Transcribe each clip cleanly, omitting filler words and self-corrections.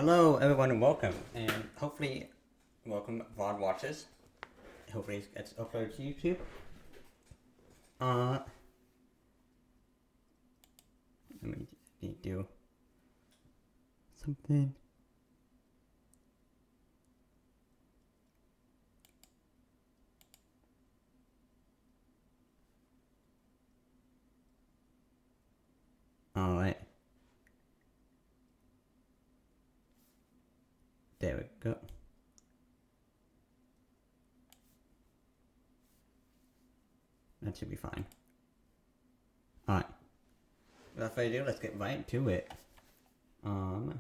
Hello everyone and welcome, and hopefully welcome VOD watchers. Hopefully it gets uploaded to YouTube. Let me do something. Alright. There we go. That should be fine. Alright. Without further ado, let's get right to it. Alright.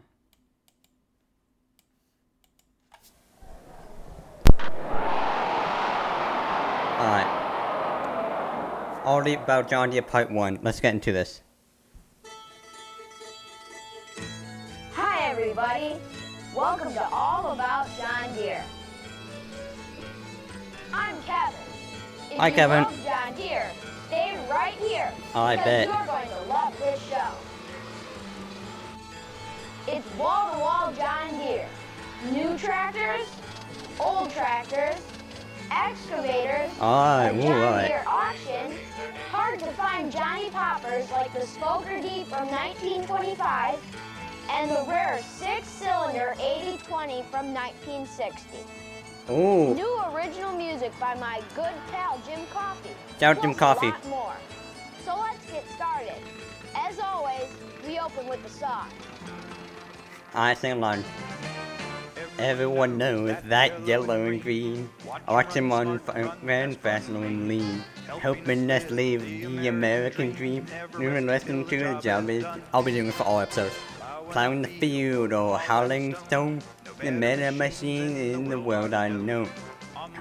Already About John Deere Part 1. Let's get into this. Hi everybody. Welcome to All About John Deere. I'm Kevin. If Hi, Kevin. You love John Deere, stay right here. Oh, I bet. You're going to love this show. It's wall-to-wall John Deere. New tractors, old tractors, excavators, a John Deere auction, hard to find Johnny Poppers like the Spoker D from 1925, and the rare 6-cylinder 8020 from 1960. Ooh. New original music by my good pal Jim Coffey. Shout out Jim Coffey. A lot more. So let's get started. As always, we open with the song. I sing along. Everyone knows that yellow and green. Watch him on ran fast and lean, helping us live the American dream. Doing listening to the job is I'll be doing it for all episodes. Plowing the field or hauling stone, the better machine in the world I know.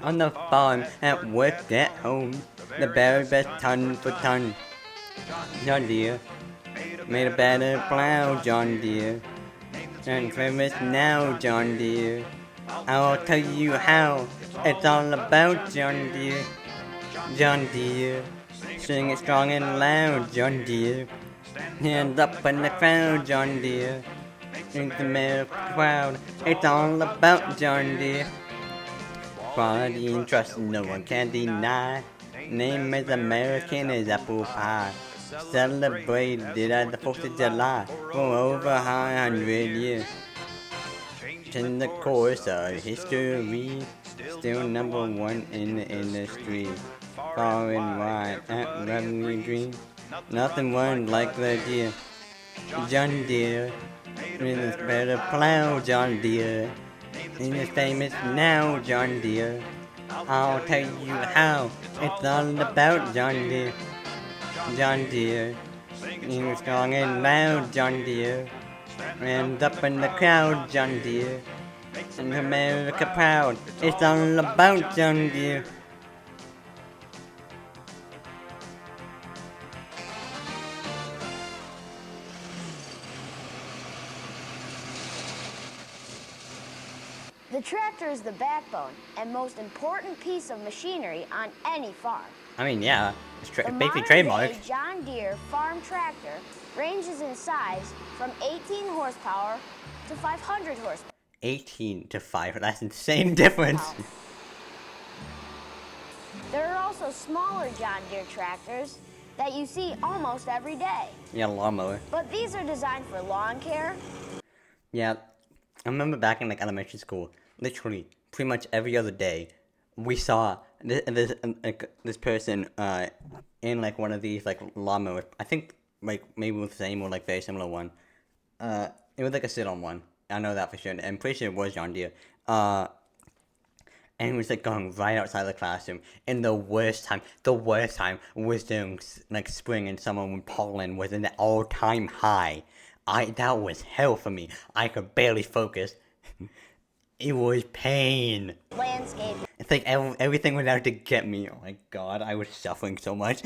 On the farm, at work, at home, the very best ton for ton. John Deere made a better plow, John Deere. And famous now, John Deere. I'll tell you how. It's all about John Deere. John Deere. Sing it strong and loud, John Deere. Hands up in the crowd, John Deere. In the middle crowd, it's all about John Deere. Quality and trust, no one can deny. Name is American as apple pie. Celebrated at the 4th of July for over 100 years. In the course of history, still number one in the industry. Far and wide at revenue dream. Nothing runs like the Deere. John Deere, in his better plow, John Deere. In his famous now, John Deere. I'll tell you how, it's all about John Deere. John Deere, in strong and loud, John Deere. And up in the crowd, John Deere. And America proud, it's all about John Deere. The tractor is the backbone and most important piece of machinery on any farm. I mean, yeah, it's The basically trademark. modern-day John Deere farm tractor ranges in size from 18 horsepower to 500 horsepower. 18 to 5, that's insane difference. There are also smaller John Deere tractors that you see almost every day. Yeah, lawnmower. But these are designed for lawn care. Yeah, I remember back in like elementary school, literally pretty much every other day, we saw this person in like one of these like lawnmowers. I think like maybe with the same or like very similar one. It was like a sit-on one. I know that for sure. I'm pretty sure it was John Deere. And he was like going right outside the classroom. And the worst time was during like spring and summer when pollen was in the all-time high. That was hell for me. I could barely focus. It was pain. Landscape. It's like everything went out to get me. Oh my god, I was suffering so much.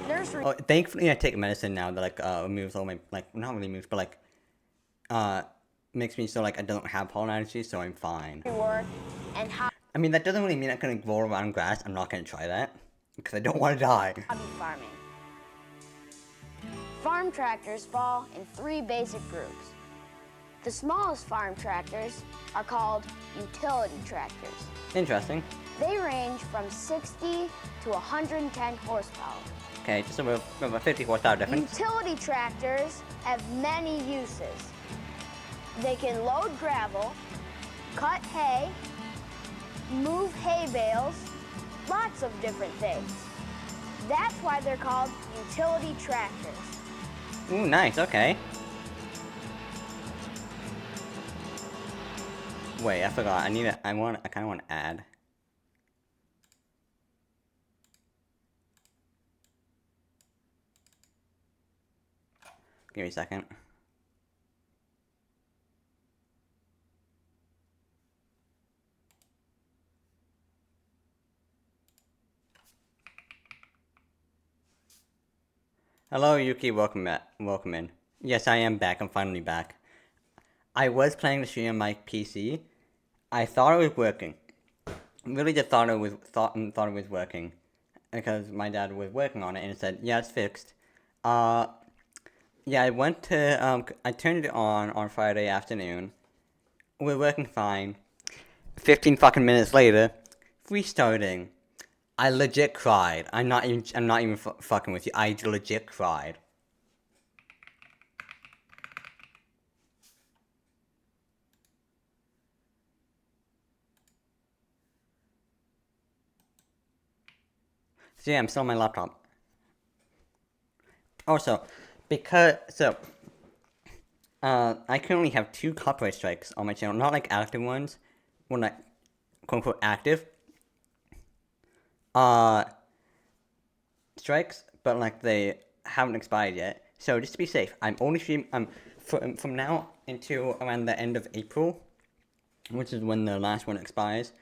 Nursery. Oh, thankfully I take medicine now that like removes all my like not really removes but like makes me so like I don't have pollen allergies, so I'm fine. Work and I mean that doesn't really mean I'm gonna grow around grass. I'm not gonna try that because I don't want to die. hobby farming. Farm tractors fall in 3 basic groups. The smallest farm tractors are called utility tractors. Interesting. They range from 60 to 110 horsepower. Okay, just about 50 horsepower difference. Utility tractors have many uses. They can load gravel, cut hay, move hay bales, lots of different things. That's why they're called utility tractors. Ooh, nice, okay. Wait, I forgot. I kinda want to add. Give me a second. Hello, Yuki. Welcome in. Yes, I am back. I'm finally back. I was planning to stream on my PC. I thought it was working. Really, just thought it was working, because my dad was working on it and it said, "Yeah, it's fixed." Yeah, I went to I turned it on Friday afternoon. We're working fine. 15 fucking minutes later, restarting. I legit cried. I'm not even fucking with you. I legit cried. So yeah, I'm still on my laptop. Also, I currently have 2 copyright strikes on my channel. Not like active ones. Well, not quote unquote active. Strikes, but like they haven't expired yet. So just to be safe, I'm only streaming from now until around the end of April, which is when the last one expires.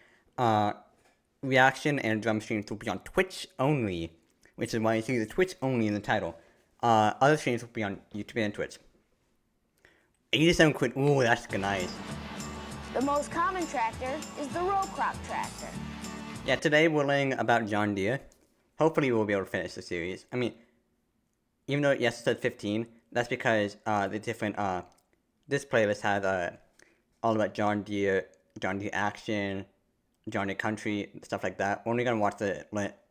Reaction and drum streams will be on Twitch only, which is why you see the Twitch only in the title. Other streams will be on YouTube and Twitch. 87 quid. Ooh, that's nice. The most common tractor is the row crop tractor. Yeah, today we're learning about John Deere. Hopefully we'll be able to finish the series. I mean, even though yes it said 15, that's because the different this playlist has all about John Deere Action, John Deere Country, stuff like that. We're only gonna watch the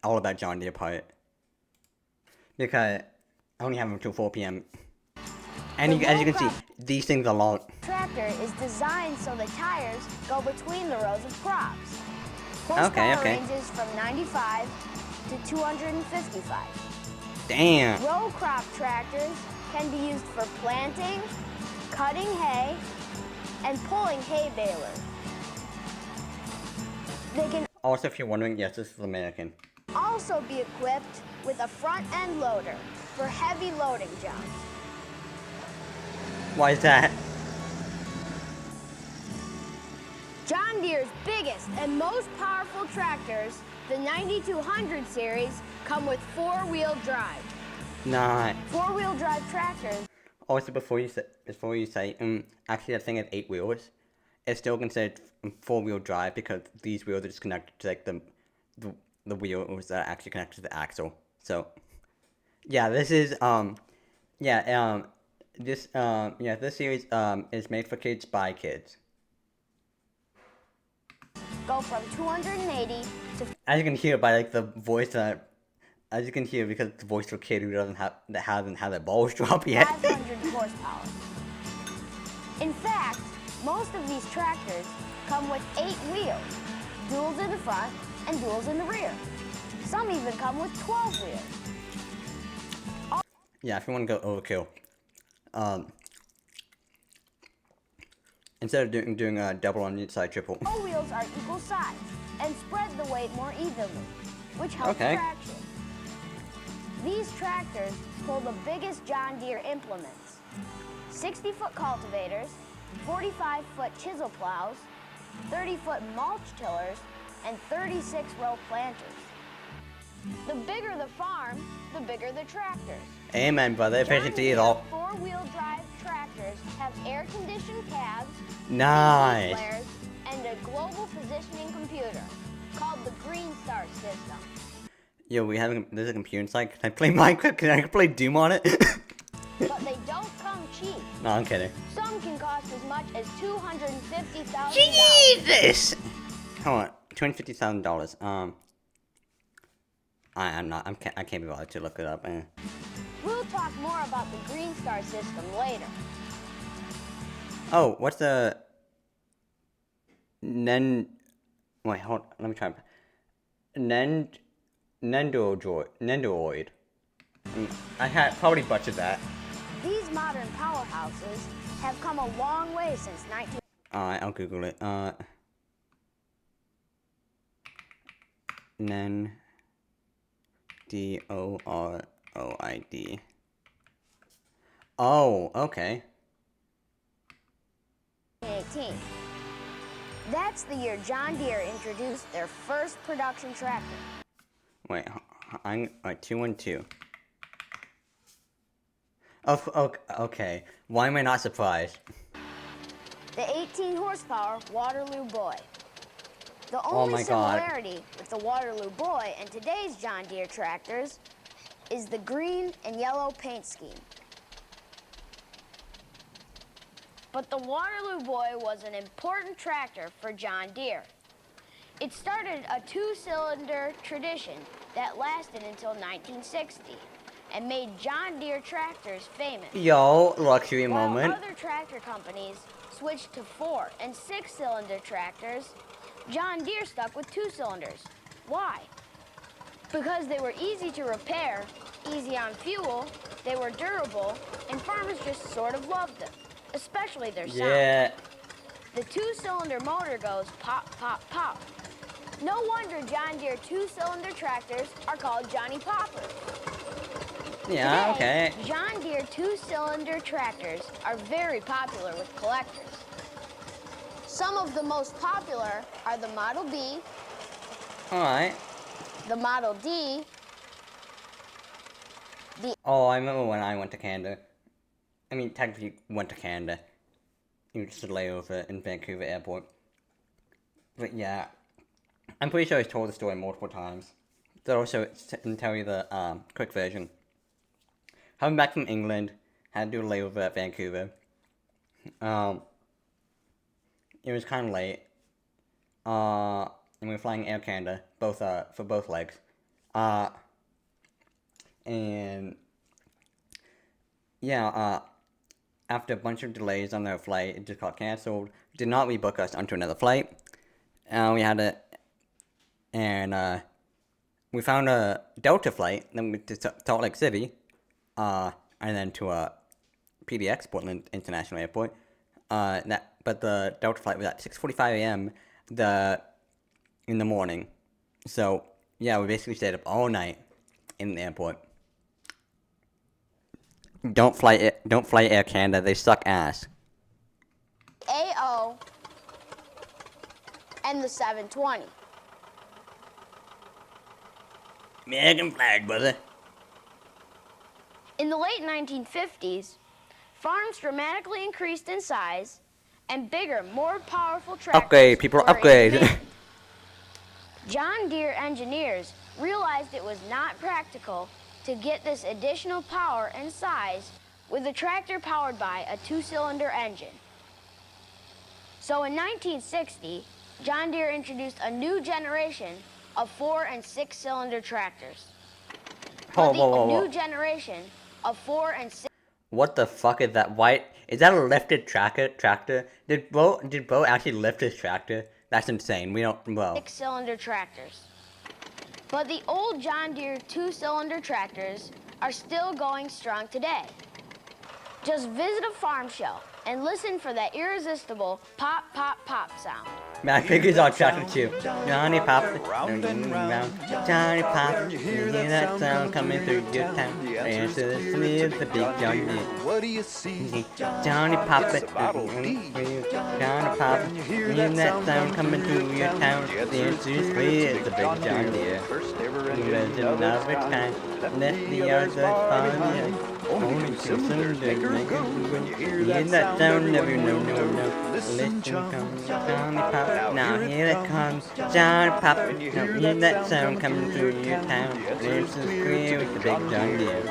all about John Deere part, because I only have them until 4 p.m. And as you can see, these things are long. Tractor is designed so the tires go between the rows of crops. Okay. Ranges from 95 to 255. Damn. Row crop tractors can be used for planting, cutting hay, and pulling hay balers. They can Also, if you're wondering, yes, this is American. also be equipped with a front end loader for heavy loading jobs. Why is that? John Deere's biggest and most powerful tractors, the 9200 series, come with 4-wheel drive. Nah. 4-wheel drive tractors. Also, before you say, actually that thing has 8 wheels. It's still considered 4-wheel drive because these wheels are just connected to like the wheels that are actually connected to the axle. So, yeah, this is this series is made for kids by kids. Go from 280 to. As you can hear by like the voice as you can hear because it's the voice of a kid who hasn't had their balls drop yet. 500 horsepower. In fact, most of these tractors come with 8 wheels, duals in the front and duals in the rear. Some even come with 12 wheels. Yeah, if you want to go overkill, instead of doing a double on each side, triple. All wheels are equal size and spread the weight more evenly, which helps traction. These tractors pull the biggest John Deere implements: 60-foot cultivators, 45-foot chisel plows, 30-foot mulch tillers, and 36-row planters. The bigger the farm, the bigger the tractors. Amen, brother. Efficiency is all. 4-wheel drive tractors have air-conditioned cabs, nice, flares, and a global positioning computer called the Green Star system. Yo, there's a computer inside. Can I play Minecraft? Can I play Doom on it? But they don't come cheap. cheap. No, I'm kidding. Some can cost as much as $250,000. Jesus! Hold on, $250,000. I can't be bothered to look it up. We'll talk more about the Green Star system later. Oh, what's the Wait, hold on, let me try. Nendoroid. I had probably butchered that. These modern powerhouses have come a long way since 19... Alright, I'll Google it. Doroid. Oh, okay. 1918. That's the year John Deere introduced their first production tractor. Wait, 212. Oh, okay. Why am I not surprised? The 18 horsepower Waterloo Boy. The Oh only my God. similarity with the Waterloo Boy and today's John Deere tractors is the green and yellow paint scheme. But the Waterloo Boy was an important tractor for John Deere. It started a two-cylinder tradition that lasted until 1960 and made John Deere tractors famous. Yo, luxury moment. While other tractor companies switched to 4- and 6-cylinder tractors, John Deere stuck with 2 cylinders. Why? Because they were easy to repair, easy on fuel, they were durable, and farmers just sort of loved them, especially their sound. Yeah. The 2-cylinder motor goes pop, pop, pop. No wonder John Deere 2-cylinder tractors are called Johnny Poppers. Yeah, Today, okay. John Deere 2-cylinder tractors are very popular with collectors. Some of the most popular are the Model B, Alright. the Model D, Oh, I remember when I went to Canada. I mean, technically went to Canada. You just a layover in Vancouver Airport. But yeah, I'm pretty sure I told the story multiple times. But also, to tell you the quick version. Coming back from England, had to do a layover at Vancouver. It was kind of late. And we were flying Air Canada, for both legs. And yeah, after a bunch of delays on their flight, it just got canceled. Did not rebook us onto another flight. We had to, and we found a Delta flight, then we to Salt Lake City, and then to PDX, Portland International Airport. But the Delta flight was at 6:45 a.m. in the morning. So yeah, we basically stayed up all night in the airport. Don't fly Air Canada. They suck ass. AO, and the 720. American flag, brother. In the late 1950s, farms dramatically increased in size, and bigger, more powerful tractors Upgrade, people, were in upgrade. demand. John Deere engineers realized it was not practical to get this additional power and size with a tractor powered by a 2-cylinder engine. So in 1960, John Deere introduced a new generation of 4- and 6-cylinder tractors. New generation of 4- and 6... What the fuck is that white? Is that a lifted tractor? Did Bo actually lift his tractor? That's insane. We don't, well. 6-cylinder tractors. But the old John Deere 2-cylinder tractors are still going strong today. Just visit a farm show and listen for that irresistible pop, pop, pop sound. Mac Figure's on tractor too. Johnny Pop, round and round. Johnny Pop, you hear that sound coming through your town. Answer this to me, it's the big John Deere. What do you see? Johnny Pop, Model D. Johnny Pop, you hear that sound coming through your town. The answer is free, it's the big John Deere. First ever Legend of its kind, let the others follow you. Only 2 cylinders make it go. When you hear that sound, never no. Listen comes Johnny Pop. Now here it comes Johnny Pop. Now hear that sound coming through your town. This is clear with the big John Deere.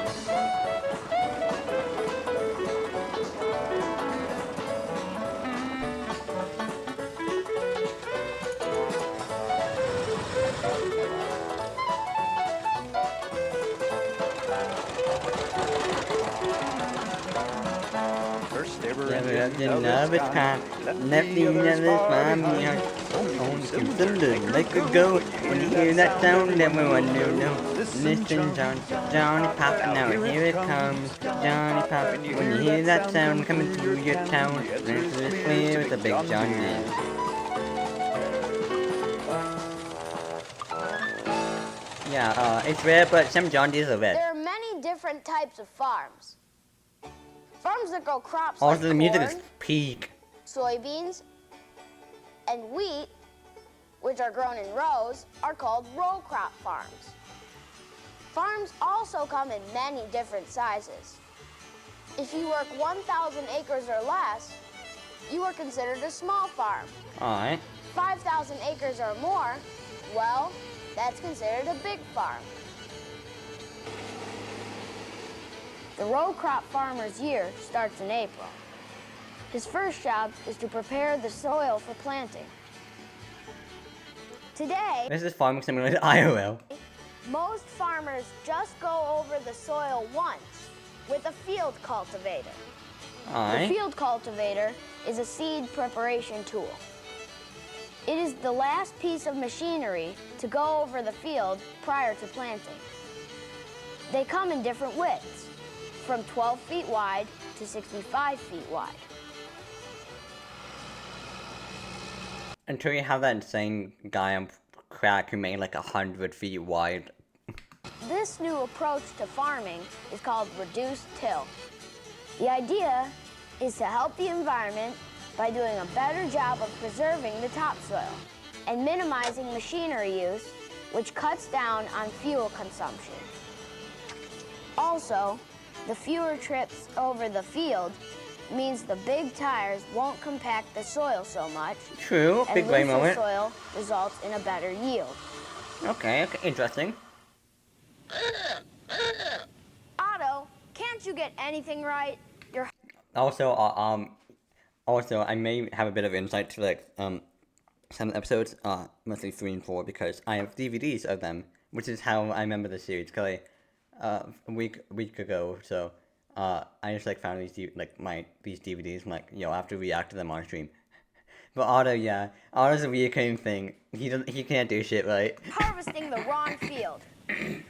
never Another time, left the other farm behind. On to Sunday, make it go. When you hear that sound, everyone know. Listen, Johnny Pop, now here it comes. Johnny Pop, when you hear that sound coming through your town, it's clear it's a big John Deere. Yeah, it's rare, but some John Deeres are red. There are many different types of farms. Farms that grow crops Also, like the music corn, is peak. soybeans, and wheat, which are grown in rows, are called row crop farms. Farms also come in many different sizes. If you work 1,000 acres or less, you are considered a small farm. Alright. 5,000 acres or more, well, that's considered a big farm. The row crop farmer's year starts in April. His first job is to prepare the soil for planting. Today, This is farming simulator IOL. most farmers just go over the soil once with a field cultivator. The Alright. field cultivator is a seed preparation tool. It is the last piece of machinery to go over the field prior to planting. They come in different widths, from 12 feet wide to 65 feet wide. Until you have that insane guy on crack who made like 100 feet wide. This new approach to farming is called reduced till. The idea is to help the environment by doing a better job of preserving the topsoil and minimizing machinery use, which cuts down on fuel consumption. Also, the fewer trips over the field means the big tires won't compact the soil so much. True, big brain looser moment. soil results in a better yield. Okay, interesting. Otto, can't you get anything right? You're Also, I may have a bit of insight to like some episodes, mostly 3 and 4, because I have DVDs of them, which is how I remember the series. Cause a week ago, so I just like found these these DVDs. I'm like, yo, I have to react to them on stream. But Otto, yeah, Otto's a reoccurring thing. He can't do shit right. harvesting the wrong field.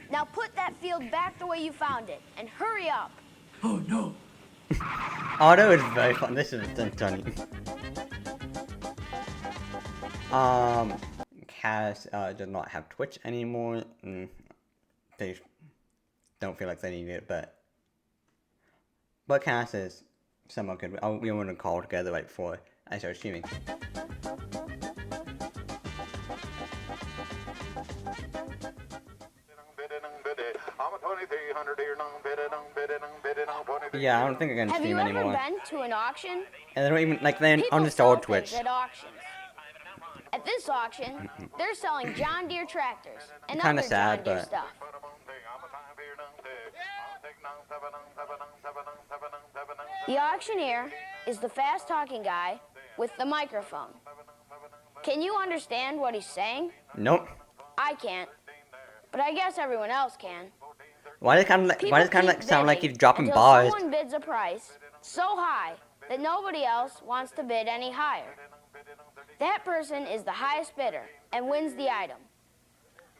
Now put that field back the way you found it, and hurry up. Oh no. Otto is very fun. This is funny. Cass does not have Twitch anymore. They don't feel like they need it, but Cass is somewhat good. We want to call together right before I start streaming. Yeah, I don't think I can Have stream you ever anymore. been to an auction? And they don't even like they People sell uninstalled pigs Twitch. at auctions. At this auction, they're selling John Deere tractors and Kinda other sad, John Deere but- stuff. The auctioneer is the fast-talking guy with the microphone. Can you understand what he's saying? Nope. I can't, but I guess everyone else can. Why does it People kind of keep sound like bidding he's dropping until bars? someone bids a price so high that nobody else wants to bid any higher. That person is the highest bidder and wins the item.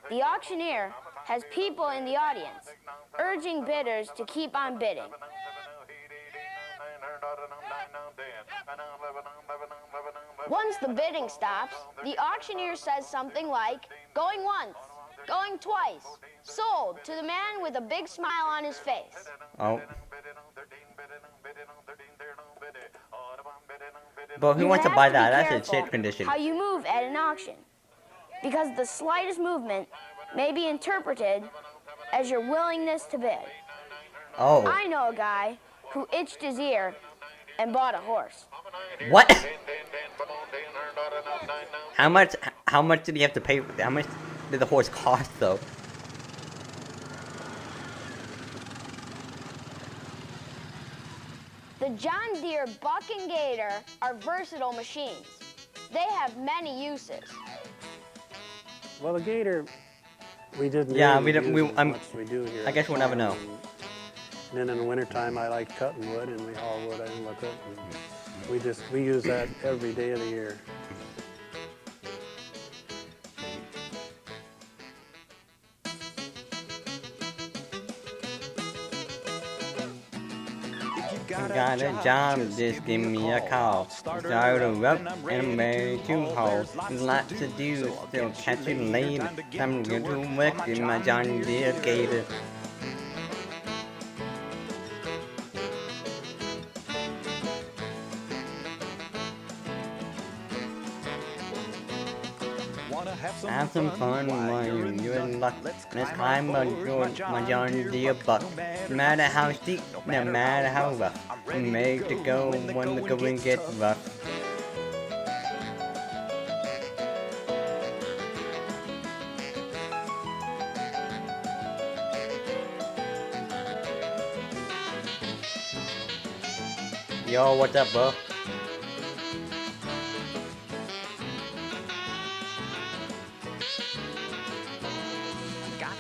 The auctioneer has people in the audience urging bidders to keep on bidding. Once the bidding stops, the auctioneer says something like, going once, going twice, sold to the man with a big smile on his face. Oh. But who You wants to have buy be that? That's a careful shit condition. how you move at an auction, because the slightest movement may be interpreted as your willingness to bid. Oh. I know a guy who itched his ear and bought a horse. What? How much did he have to pay? How much did the horse cost though? The John Deere Buck and Gator are versatile machines. They have many uses. Well, the Gator, we didn't. Yeah, really we don't- use we- as I'm- much as we do here. I guess we'll never know. And then in the wintertime, I like cutting wood, and we haul wood in with it. And we use that every day of the year. Got a job, just give me a call. Start her up and I'm ready to haul. Lots to do, still catch you later. Time to go to work in my John Deere gator. Have some fun while you're in luck. Let's climb my John Deere buck. No matter how steep, no matter how rough, I'm ready to go when the going gets rough. Yo, what's up, bro?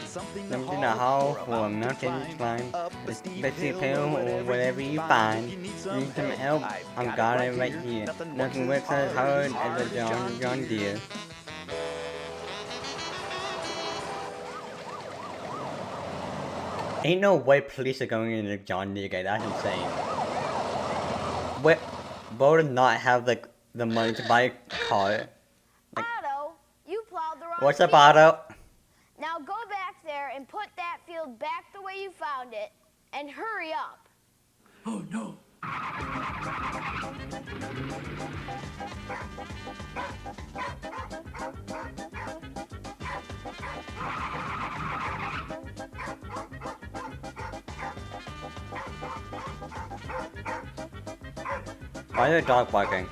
Something to haul for a mountain climb, especially hill or whatever you find. Need some help? I've got it right here. Nothing works as hard as a John Deere. Ain't no way police are going into John Deere gate. That's insane. What? Bo does not have the money to buy a car. Otto, you plowed the wrong What's up, field. Otto? Now go back there and put that field back the way you found it, and hurry up. Oh no. Why is the dog barking?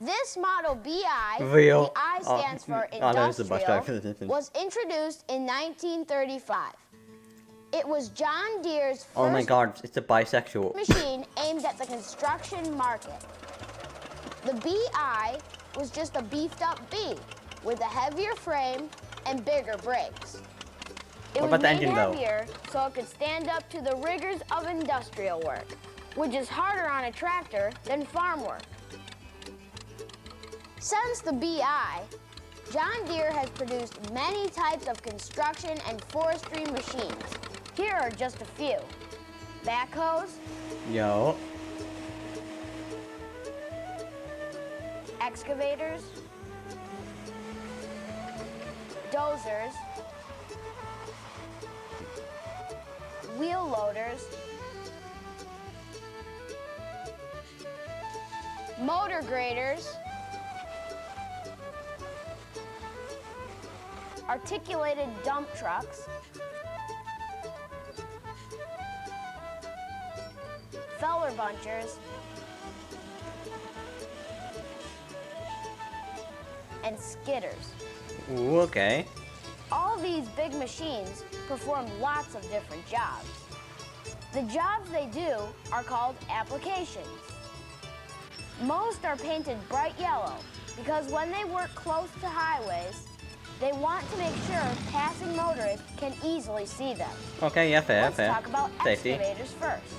This model BI, Real. the I stands for there's the bus driver for the industrial, was introduced in 1935. It was John Deere's Oh my first god, it's a bisexual. machine aimed at the construction market. The BI was just a beefed up B with a heavier frame and bigger brakes. It What was about the made engine, though? heavier so it could stand up to the rigors of industrial work, which is harder on a tractor than farm work. Since the BI, John Deere has produced many types of construction and forestry machines. Here are just a few. Backhoes, Yo. excavators, dozers, wheel loaders, motor graders, articulated dump trucks, feller bunchers, and skidders. Ooh, okay. All these big machines perform lots of different jobs. The jobs they do are called applications. Most are painted bright yellow because when they work close to highways, they want to make sure passing motorists can easily see them. Okay, yeah, fair, Let's fair. talk about Safety. excavators first.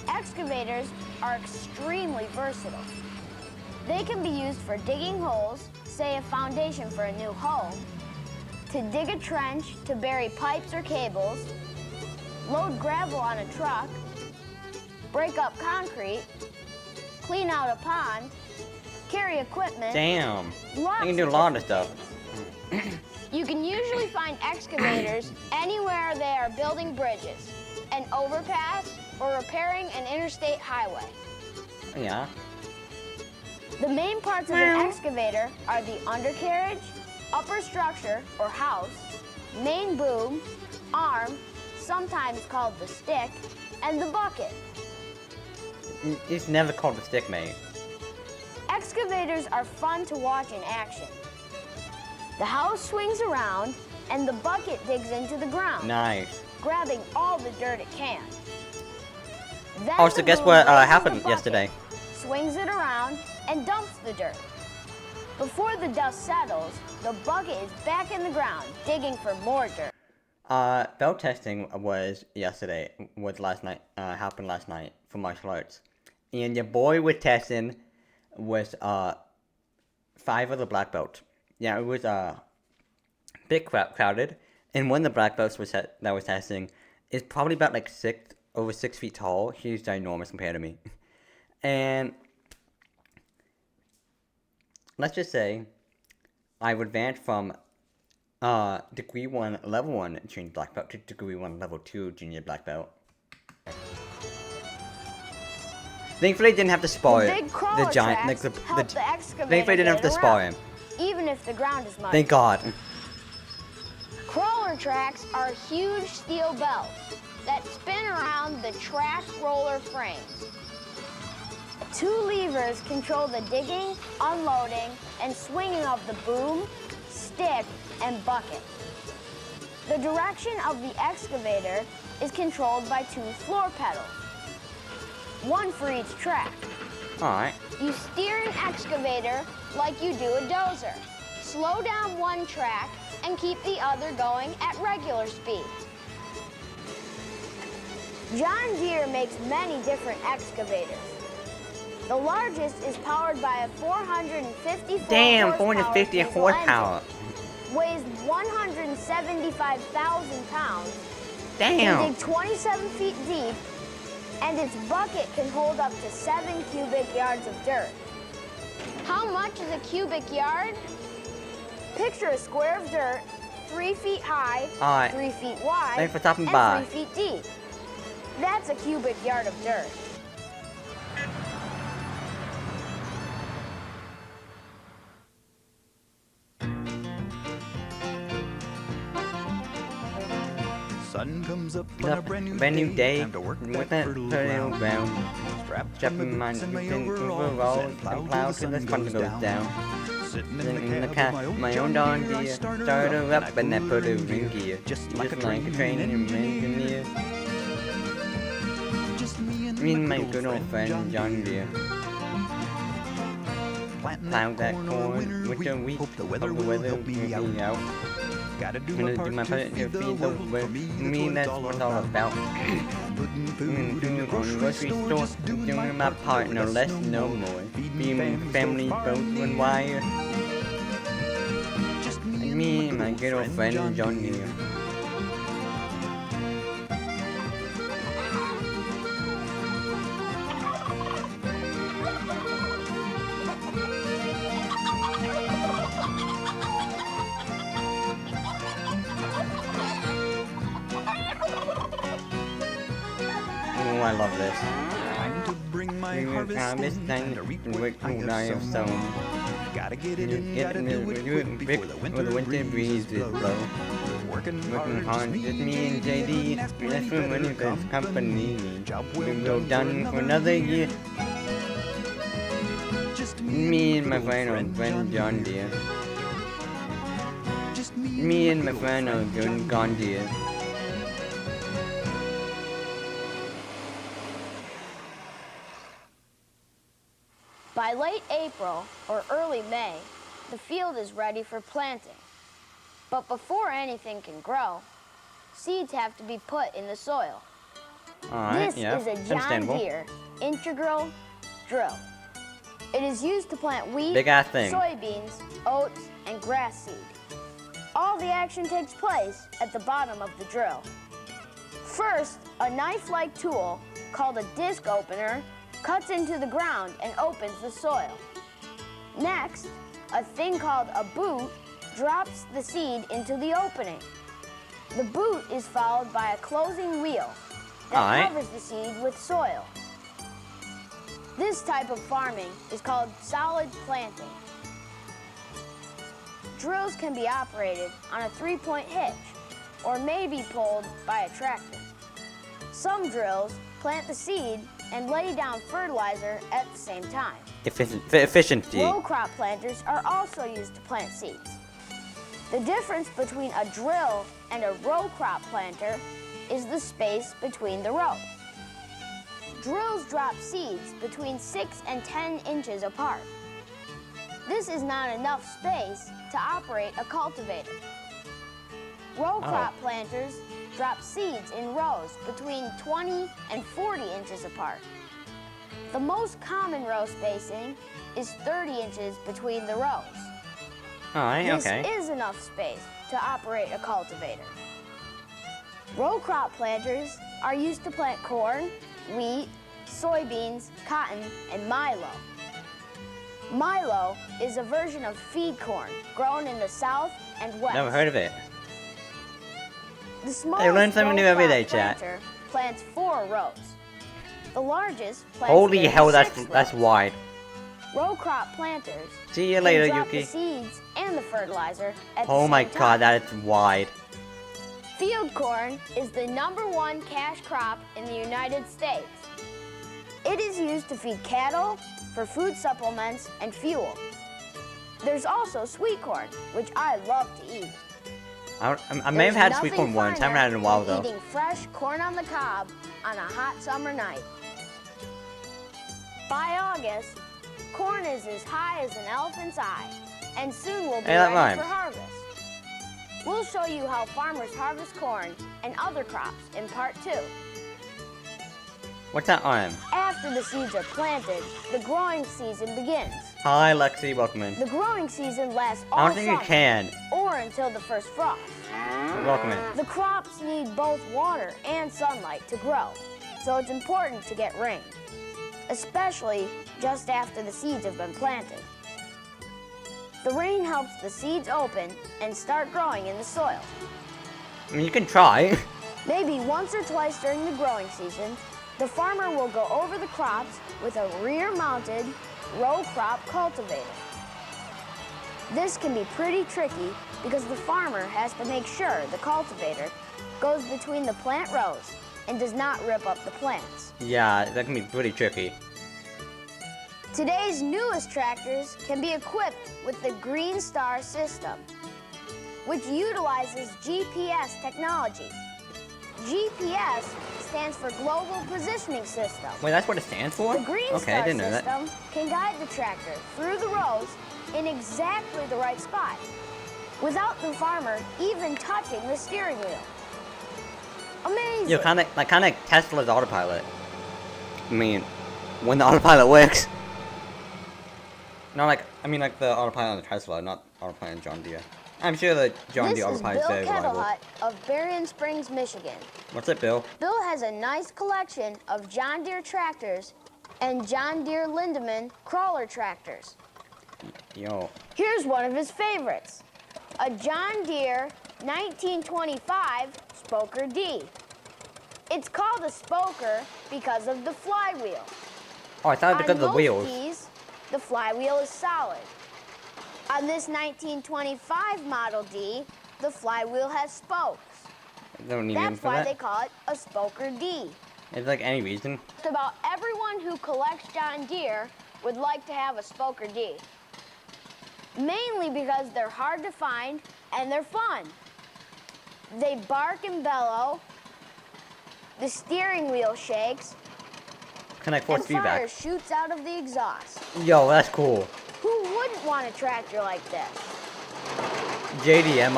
Excavators are extremely versatile. They can be used for digging holes, say a foundation for a new home, to dig a trench to bury pipes or cables, load gravel on a truck, break up concrete, clean out a pond, carry equipment. Damn. Lots I can do a of lot of different stuff. things. You can usually find excavators anywhere they are building bridges, an overpass, or repairing an interstate highway. Yeah. The main parts of an excavator are the undercarriage, upper structure or house, main boom, arm, sometimes called the stick, and the bucket. It's never called a stick, mate. Excavators are fun to watch in action. The house swings around and the bucket digs into the ground, Nice. grabbing all the dirt it can. Then Oh, so the guess boom what raises happened the bucket, yesterday? swings it around, and dumps the dirt. Before the dust settles, the bucket is back in the ground, digging for more dirt. Belt testing was last night, happened last night for martial arts. And your boy was testing was, 5 of the black belts. Yeah, it was, bit crowded. And one of the black belts that was testing is probably about like over 6 feet tall. She's ginormous compared to me. And let's just say I would advance from degree 1, level 1 junior black belt to degree 1, level 2 junior black belt. Thankfully, I didn't have to spar the giant, like the thankfully, I didn't have to spar him. Even if the ground is muddy. Thank God. Crawler tracks are huge steel belts that spin around the track roller frames. 2 levers control the digging, unloading, and swinging of the boom, stick, and bucket. The direction of the excavator is controlled by 2 floor pedals, 1 for each track. Alright. You steer an excavator like you do a dozer. Slow down one track and keep the other going at regular speed. John Deere makes many different excavators. The largest is powered by a 450 horsepower. Weighs 175,000 pounds. Damn. Can dig 27 feet deep, and its bucket can hold up to 7 cubic yards of dirt. How much is a cubic yard? Picture a square of dirt, 3 feet high, 3 feet wide, Thanks for stopping and by. 3 feet deep. That's a cubic yard of dirt. Sun comes up on a brand new day. Time to work With that that fertile fertile ground. ground. Strapping my boots and my overalls and plow till the sun goes down. Sitting in the cab of my own John Deere, I started her up and I put her in gear, just like a train engineer. Just me and My good old friend John Deere. Plow that corn with the wheat. Hope the weather will help me out. Gotta do my part to feed the world. For me, that's what it's all about. Putting food in the grocery store, just doing my part, no less, no more. Feeding family both and wire. Just And me and my good old friend John Deere. Oh, I love this. Time to bring my harvest in and to reap what I have sown. Gotta get it in, gotta do it quick before the winter breezes blow. Working hard, just me and JD. That's for money, that's company. We'll go done for another year. Just Me and my friend John Deere. Me and my friend John Deere. By late April or early May, the field is ready for planting. But before anything can grow, seeds have to be put in the soil. Alright, This yeah, is a John understandable. Deere integral drill. It is used to plant wheat, Big ass thing. soybeans, oats, and grass seed. All the action takes place at the bottom of the drill. First, a knife-like tool called a disc opener cuts into the ground and opens the soil. Next, a thing called a boot drops the seed into the opening. The boot is followed by a closing wheel that covers the seed with soil. This type of farming is called solid planting. Drills can be operated on a 3-point hitch or may be pulled by a tractor. Some drills plant the seed and lay down fertilizer at the same time. Efficiency. Row crop planters are also used to plant seeds. The difference between a drill and a row crop planter is the space between the rows. Drills drop seeds between 6 and 10 inches apart. This is not enough space to operate a cultivator. Row crop planters drop seeds in rows between 20 and 40 inches apart. The most common row spacing is 30 inches between the rows. Alright, This okay. is enough space to operate a cultivator. Row crop planters are used to plant corn, wheat, soybeans, cotton, and milo. Milo is a version of feed corn grown in the south and west. Never heard of it. The smallest learn something new every day, row chat. crop planter plants 4 rows. The largest plants Holy hell, 36 that's rows. wide. Row crop planters See you can later, drop Yuki. the seeds and the fertilizer at the Oh my same time. god, that is wide. Field corn is the #1 cash crop in the United States. It is used to feed cattle, for food supplements, and fuel. There's also sweet corn, which I love to eat. I may have had sweet corn once. Haven't had it in a while though. Eating fresh corn on the cob on a hot summer night. By August, corn is as high as an elephant's eye, and soon will be Hey, that ready rhymes. for harvest. We'll show you how farmers harvest corn and other crops in part 2. What's that arm? After the seeds are planted, the growing season begins. Hi, Lexi, welcome in. The growing season lasts I all don't think you summer, can. or until the first frost. Welcome in. The crops need both water and sunlight to grow, so it's important to get rain, especially just after the seeds have been planted. The rain helps the seeds open and start growing in the soil. I mean, you can try. Maybe once or twice during the growing season, the farmer will go over the crops with a rear-mounted row crop cultivator. This can be pretty tricky because the farmer has to make sure the cultivator goes between the plant rows and does not rip up the plants. Yeah, that can be pretty tricky. Today's newest tractors can be equipped with the Green Star system, which utilizes GPS technology. GPS stands for Global Positioning System. Wait, that's what it stands for? The Green Okay, I Star didn't know that. system can guide the tractor through the rows in exactly the right spot, without the farmer even touching the steering wheel. Amazing! You know, kind of like Tesla's autopilot. I mean, when the autopilot works. Not like, I mean like the autopilot on the Tesla, not autopilot on John Deere. I'm sure the John Deere autopilot is very This is Bill reliable. Kettlehut of Berrien Springs, Michigan. What's up, Bill? Bill has a nice collection of John Deere tractors and John Deere Lindemann crawler tractors. Yo. Here's one of his favorites, a John Deere 1925 Spoker D. It's called a spoker because of the flywheel. Oh, I thought because of the On wheels. most Ds, the flywheel is solid. On this 1925 Model D, the flywheel has spokes. They don't need even That's for why that. they call it a Spoker D. It's like any reason. Just about everyone who collects John Deere would like to have a Spoker D. Mainly because they're hard to find and they're fun. They bark and bellow, the steering wheel shakes, Connect force and fire feedback. shoots out of the exhaust. Yo, that's cool. Who wouldn't want a tractor like this? JDM,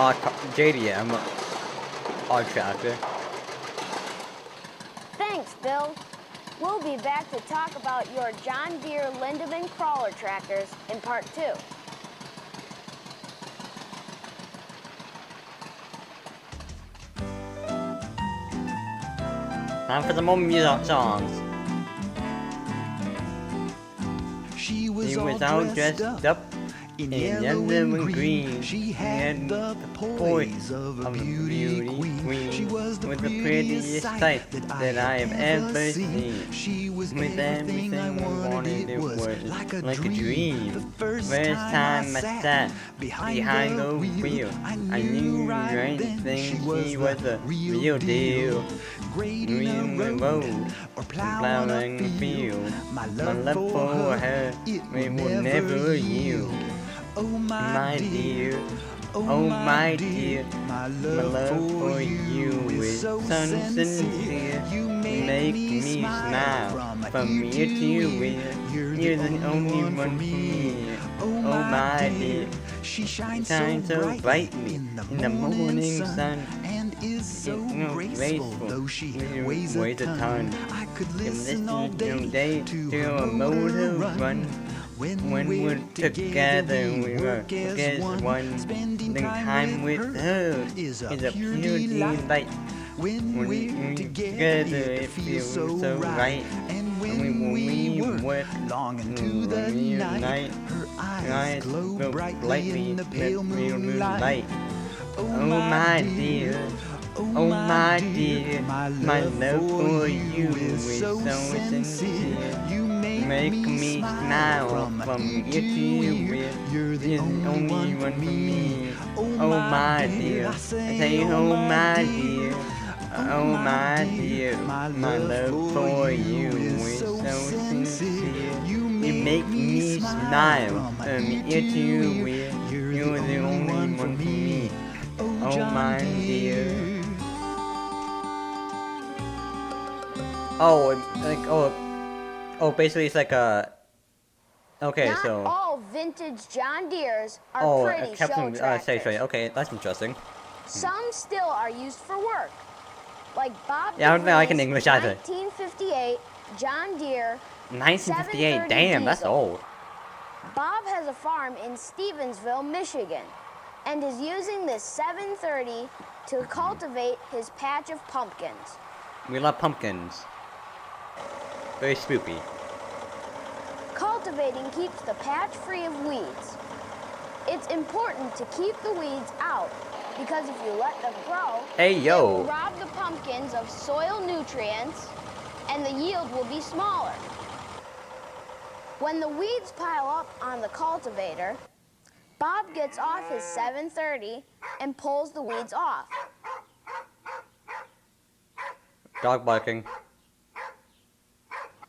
our tractor. Thanks, Bill. We'll be back to talk about your John Deere Lindemann crawler tractors in part 2. Time for some more music songs. She was He all was all dressed up in yellow and green. She had the poise of a beauty queen. She was the prettiest sight that I have ever seen. She was With everything I wanted. It was like a dream. The first time I sat behind the wheel, I knew right then she was the real deal. Grading a road or plowing a field, my love for her, it will never yield. Oh my dear, oh my dear, my love for you is so sincere. You make me smile from ear to ear. You're the only one for me. Oh my dear, She shines Shines so brightly in the morning sun, and is so graceful, though she weighs a ton. I could listen all day to a motor run. When we're together, we work as one. Spending time with her is a pure delight. When we're together, it feels so right. And when we work long into the night, her eyes glow brightly in the pale moonlight. Oh my dear, oh my dear, my love for you is so sincere. You make me smile from ear to ear. You're the only one for me. Oh my dear, I say oh my dear. Oh my dear, my love for you is so sincere. You make me smile from ear to ear. You're the only one for me. Oh my dear. Basically it's like a. Okay, Not so. all vintage John Deeres are pretty show tractors. Okay, that's interesting. Some still are used for work, like Bob Yeah, I don't think I can DeVries' English either. 1958 John Deere 1958, 730 damn, that's diesel. old. Bob has a farm in Stevensville, Michigan, and is using this 730 to cultivate his patch of pumpkins. We love pumpkins. Very spoopy. Cultivating keeps the patch free of weeds. It's important to keep the weeds out because if you let them grow, Hey, yo. they will rob the pumpkins of soil nutrients and the yield will be smaller. When the weeds pile up on the cultivator, Bob gets off his 730 and pulls the weeds off. Dog barking.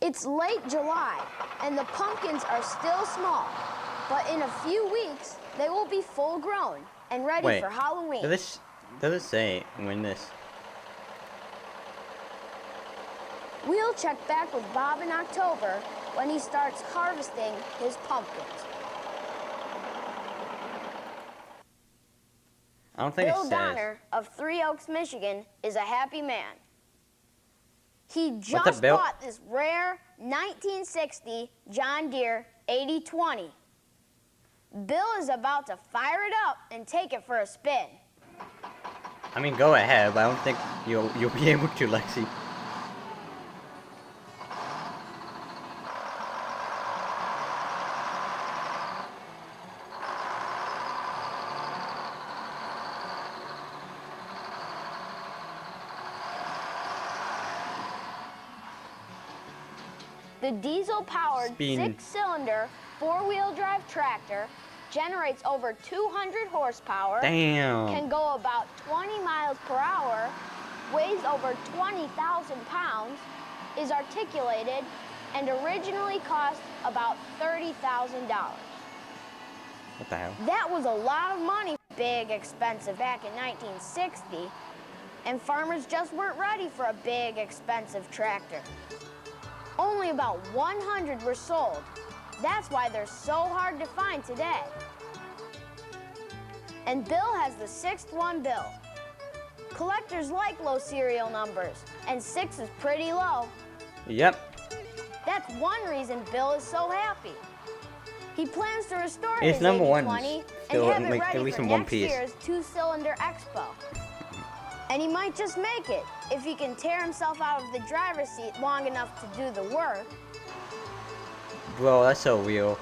It's late July, and the pumpkins are still small, but in a few weeks, they will be full grown and ready for Halloween. Does it say when this? We'll check back with Bob in October when he starts harvesting his pumpkins. I don't think it Bill says. Donner of Three Oaks, Michigan, is a happy man. He What's just up, Bill? bought this rare 1960 John Deere 8020. Bill is about to fire it up and take it for a spin. I mean, go ahead, but I don't think you'll be able to, Lexi. The diesel-powered six-cylinder four-wheel drive tractor generates over 200 horsepower, Damn. can go about 20 miles per hour, weighs over 20,000 pounds, is articulated, and originally cost about $30,000. What the hell? That was a lot of money, big expensive back in 1960, and farmers just weren't ready for a big expensive tractor. Only about 100 were sold. That's why they're so hard to find today. And Bill has the sixth one built. Collectors like low serial numbers, and 6 is pretty low. Yep. That's one reason Bill is so happy. He plans to restore It's his number 8020 one and still, have it like, ready at least for in one next piece. year's two-cylinder expo. And he might just make it if he can tear himself out of the driver's seat long enough to do the work. Bro, that's so real.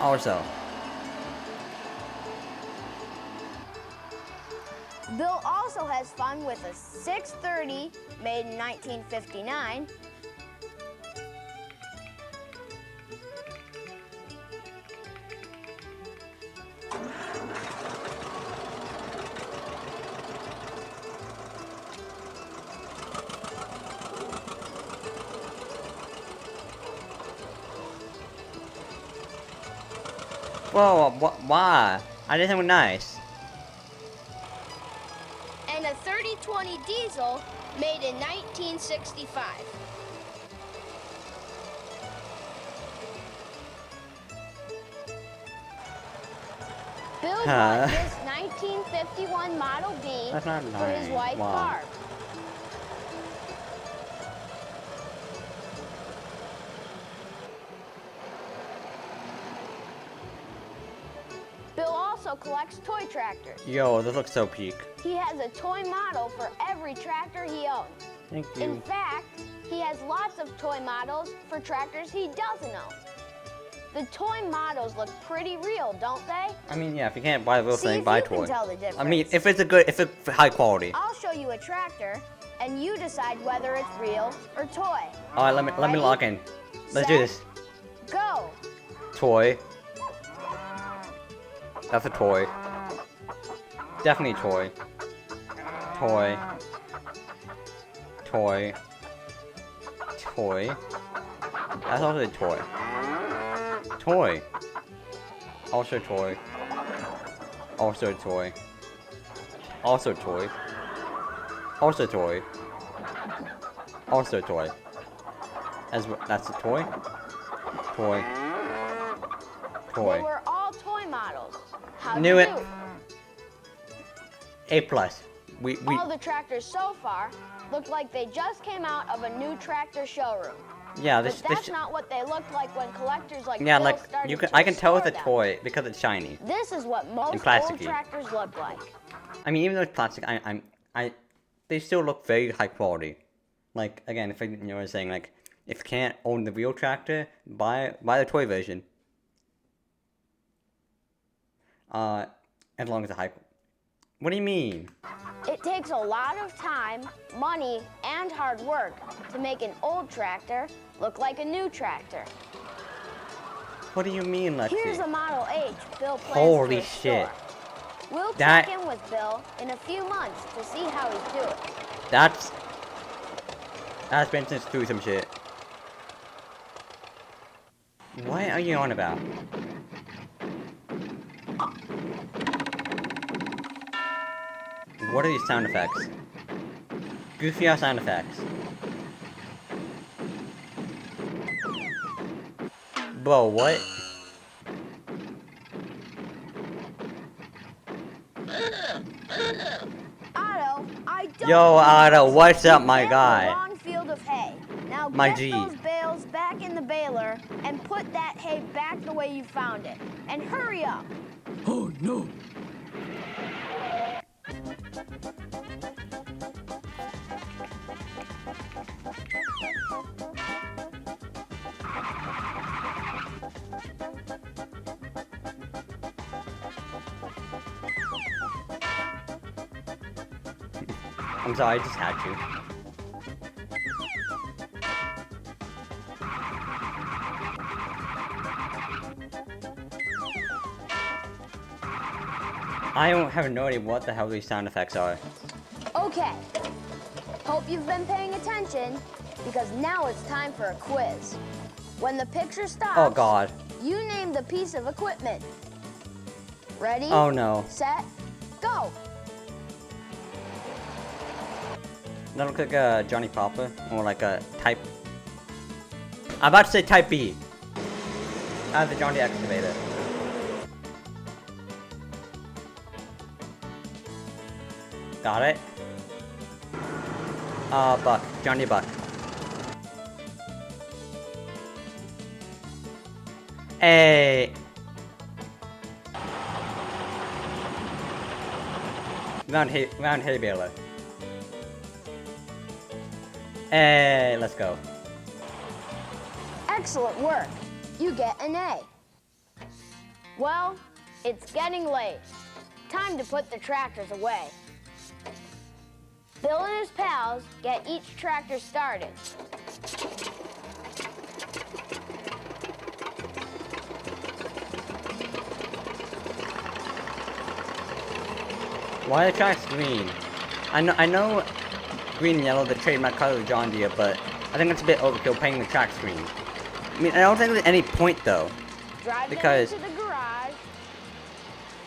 Also, Bill also has fun with a 630 made in 1959, whoa, why? I did something nice. and a 3020 diesel made in 1965. Bill Huh? bought this 1951 Model B That's not for his nice. wife Wow. Barb. Bill also collects toy tractors. Yo, this looks so peak. He has a toy model for every tractor he owns. Thank In you. fact, he has lots of toy models for tractors he doesn't own. The toy models look pretty real, don't they? I mean, yeah, if you can't buy the real See thing, if buy you toy. can tell the difference. I mean, if it's high quality. I'll show you a tractor, and you decide whether it's real or toy. All right, let me Ready? log in. Let's do Set. this. Go! Toy. That's a toy. Definitely toy. Toy. Toy. Toy. That's also a toy. Toy. Also toy. Also toy. Also toy. Also toy. Also toy. That's a toy. Toy. They Toy. were all toy models. How'd Knew you it. do? A plus. We All the tractors so far look like they just came out of a new tractor showroom. yeah, But that's not what they looked like when collectors like yeah, Bill like started you can to I can tell it's a restore them. toy because it's shiny. This is what most old plasticky. tractors look like. I mean, even though it's plastic, they still look very high quality. Like again, if I was saying like if you can't own the real tractor, buy the toy version. As long as the high. What do you mean? It takes a lot of time, money, and hard work to make an old tractor look like a new tractor. What do you mean, Lexi? Here's a Model H Bill plans Holy to restore. shit. We'll That- check in with Bill in a few months to see how he's doing. That's been since through some shit. What are you on about? What are these sound effects? Goofy ass sound effects. Bro, what? Otto, I don't Yo, believe Otto, this. what's up, You my ran the guy? wrong field of hay. Now My get G. those bales back in the baler and put that hay back the way you found it. And hurry up. Oh no! I'm sorry, I just had to. I don't have no idea what the hell these sound effects are. Okay. Hope you've been paying attention because now it's time for a quiz. When the picture stops, Oh god. you name the piece of equipment. Ready? Oh no. Set, go. That looks like Johnny Papa, or like a type. I'm about to say type B. I have the John Deere excavator. Got it. Buck. John Deere Buck. Hey. Round hay baler. Hey, let's go. Excellent work. You get an A. Well, it's getting late. Time to put the tractors away. Bill and his pals get each tractor started. Why are the tracks green? I know green and yellow, the trademark color of John Deere, but I think it's a bit overkill painting the tracks green. I mean, I don't think there's any point though, Drive Because- them into the garage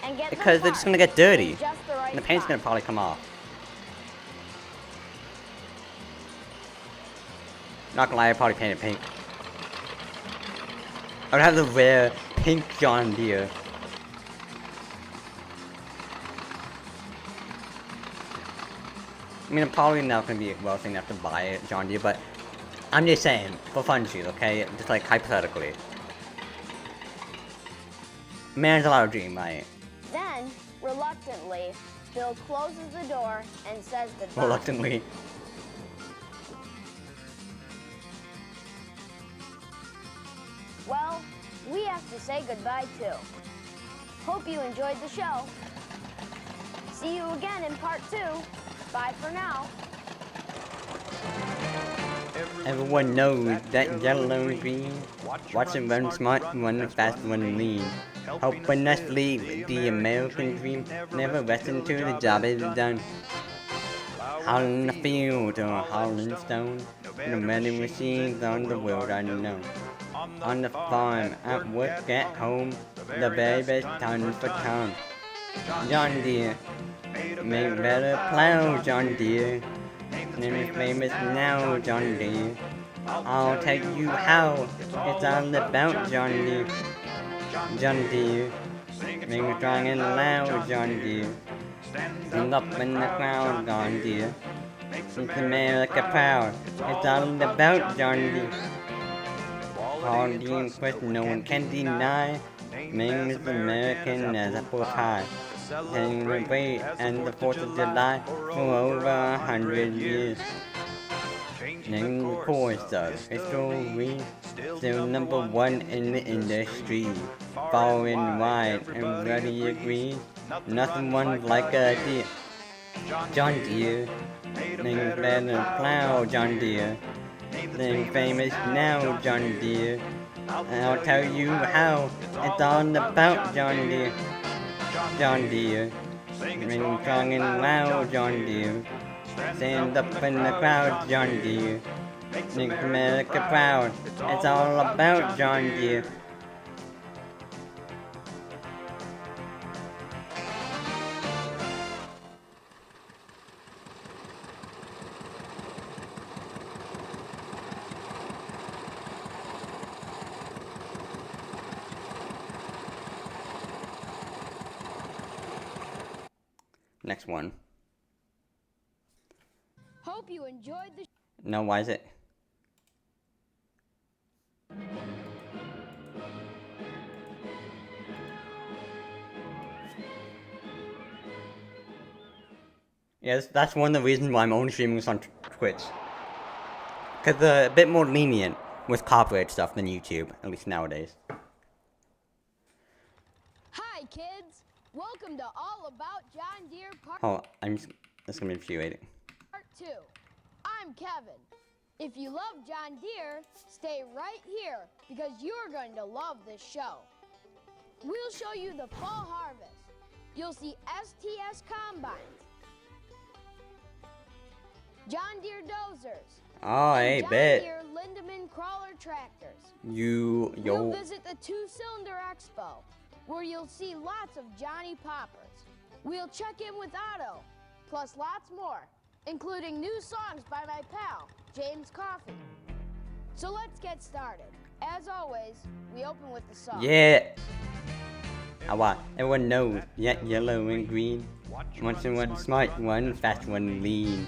and get because them they're just parked gonna get dirty, in just the right and the paint's spot. gonna probably come off. Not gonna lie, I'd probably paint it pink. I would have the rare pink John Deere. mean, I'm probably not gonna be wealthy enough to buy a John Deere, but I'm just saying, for funsies, okay? Just like hypothetically. Man's allowed to dream, right? Then, reluctantly, Bill closes the door and says goodbye. Reluctantly. Well, we have to say goodbye too. Hope you enjoyed the show. See you again in part 2. Bye for now. Everyone knows that yellow and green. Watch it run smart, run fast, run lean. Helping us lead the American dream. Never rest until the job is done. Howling in the field or howling stone. No many machines on the world unknown. On the farm, at work, at home. The very best ton for ton. John Deere. Make better plow, John Deere. Name is famous now, John Deere. I'll tell you how. It's all about John Deere. John Deere. Make me strong and loud, John Deere. Sing up in the crowd, John Deere. Makes America proud. It's all about John Deere. Hard and quest, no one can deny. Name is American as apple pie. Celebrate and the 4th of July for over 100 years. Name the course of history, still number 1 in the industry. Far and wide, everybody agrees. Nothing runs like a deer. John Deere, name better plow, John Deere. Name famous now, John Deere. I'll tell you how. It's all about John Deere. John Deere, ring strong and loud, John Deere. Stand up in the crowd, John Deere. Make America proud. It's all about John Deere. Next one. Hope you enjoyed the No, why is it? Yes, that's one of the reasons why I'm only streaming this on Twitch. Because they're a bit more lenient with copyright stuff than YouTube, at least nowadays. Hi, kids. Welcome to All About John Deere Oh, that's gonna be infuriating. Part 2. I'm Kevin. If you love John Deere, stay right here because you're going to love this show. We'll show you the fall harvest. You'll see STS combines, John Deere dozers, Oh, hey, John bet. Deere Lindemann crawler tractors. We'll We'll visit the Two-Cylinder Expo, where you'll see lots of Johnny Poppers. We'll check in with Otto, plus lots more, including new songs by my pal, James Coffey. So let's get started. As always, we open with the song. Yeah. How everyone knows, yellow and green. One smart, one fast, one lean.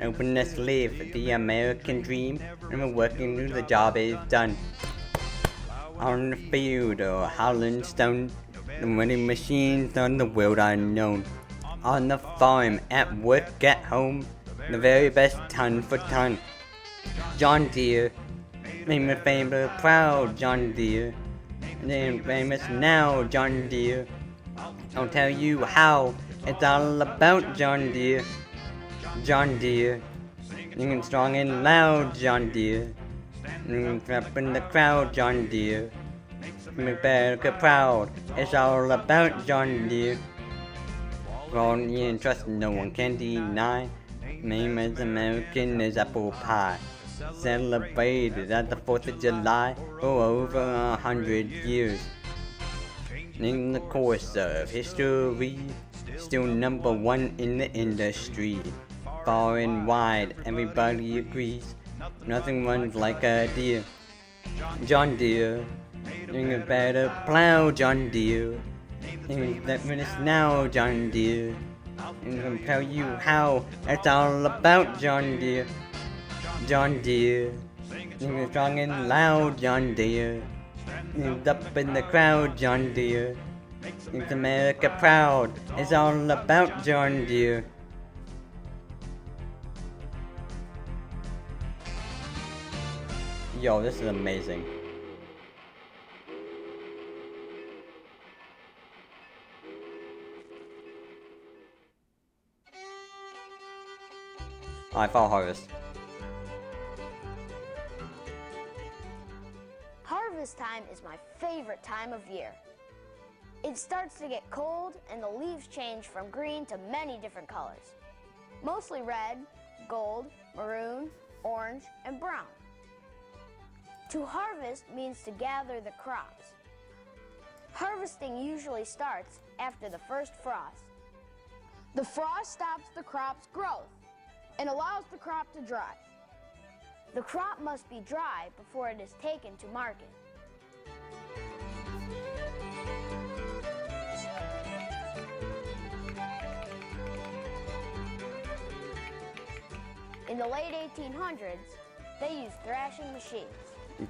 Openness live the American dream, and we're working till the job is done. On the field or howling stone, the winning machines on the world unknown. On the farm, at work, at home, the very best ton for ton. John Deere, make me famous proud, John Deere. Name famous now, John Deere. I'll tell you how. It's all about John Deere. John Deere. Singing strong and loud, John Deere. Up in the crowd, John Deere. Make America proud. It's all about John Deere. Wrong and trust, no one can deny. Name as American as apple pie. Celebrated at the 4th of July for over 100 years. In the course of history, still number 1 in the industry. Far and wide, everybody agrees. Nothing runs like a deer. John Deere, sing a better plow, John Deere. Sing that minutes now, John Deere. And I'm gonna tell you how it's all about John Deere. John Deere. Singing strong and loud, John Deere. He's up in the crowd, John Deere. Makes America proud. It's all about John Deere. Yo, this is amazing. Alright, fall harvest. Harvest time is my favorite time of year. It starts to get cold and the leaves change from green to many different colors. Mostly red, gold, maroon, orange, and brown. To harvest means to gather the crops. Harvesting usually starts after the first frost. The frost stops the crop's growth and allows the crop to dry. The crop must be dry before it is taken to market. In the late 1800s, they used thrashing machines.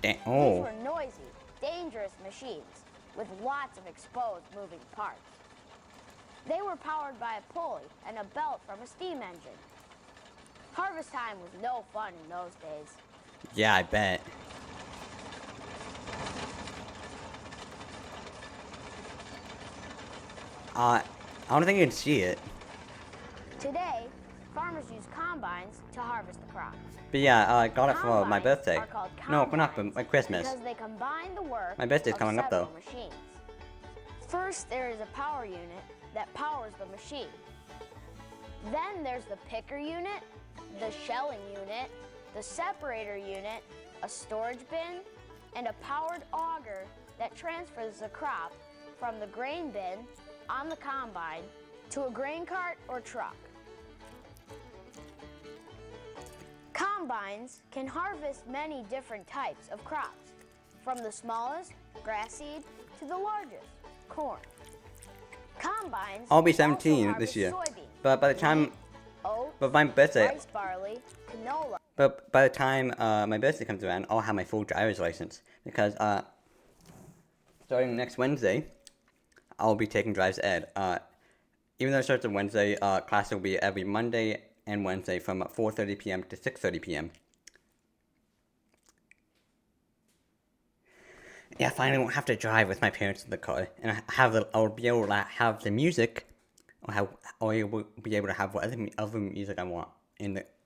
These were noisy, dangerous machines with lots of exposed moving parts. They were powered by a pulley and a belt from a steam engine. Harvest time was no fun in those days. Yeah, I bet. I don't think you can see it. Today, farmers use combines to harvest the crops. But yeah, I got it for my Combines birthday. are called No, not for combines my Christmas. because they combine the work My birthday's of coming up, several though. machines. First, there is a power unit that powers the machine. Then there's the picker unit, the shelling unit, the separator unit, a storage bin, and a powered auger that transfers the crop from the grain bin on the combine to a grain cart or truck. Combines can harvest many different types of crops, from the smallest, grass seed, to the largest, corn. Combines I'll be also 17 this harvest year. soybeans, But by the time, wheat, oats, but my birthday, rice, barley, canola. but by the time my birthday comes around, I'll have my full driver's license because starting next Wednesday, I'll be taking driver's ed. Even though it starts on Wednesday, class will be every Monday and Wednesday from 4:30 p.m. to 6:30 p.m. Yeah, finally won't have to drive with my parents in the car, and I'll be able to have the music, or I'll be able to have whatever other music I want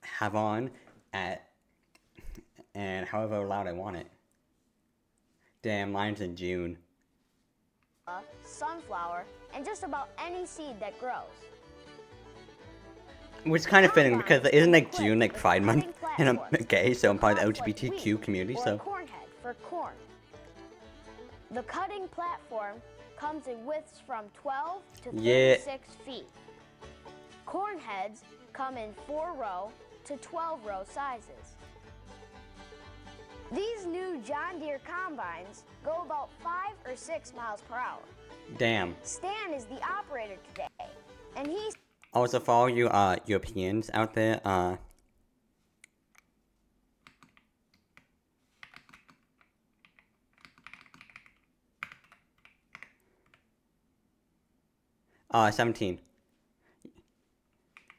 have on and however loud I want it. Damn, mine's in June. Sunflower, and just about any seed that grows. Which is kind of fitting because isn't like June like Pride Month, Cutting and I'm platforms, gay, so I'm part of the like LGBTQ wheat community. or So a corn head for corn. The cutting platform comes in widths from 12 to 36 feet. Corn heads come in 4-row to 12-row sizes. These new John Deere combines go about 5 or 6 miles per hour. damn. Stan is the operator today, and he's Also, for all you Europeans out there, 17.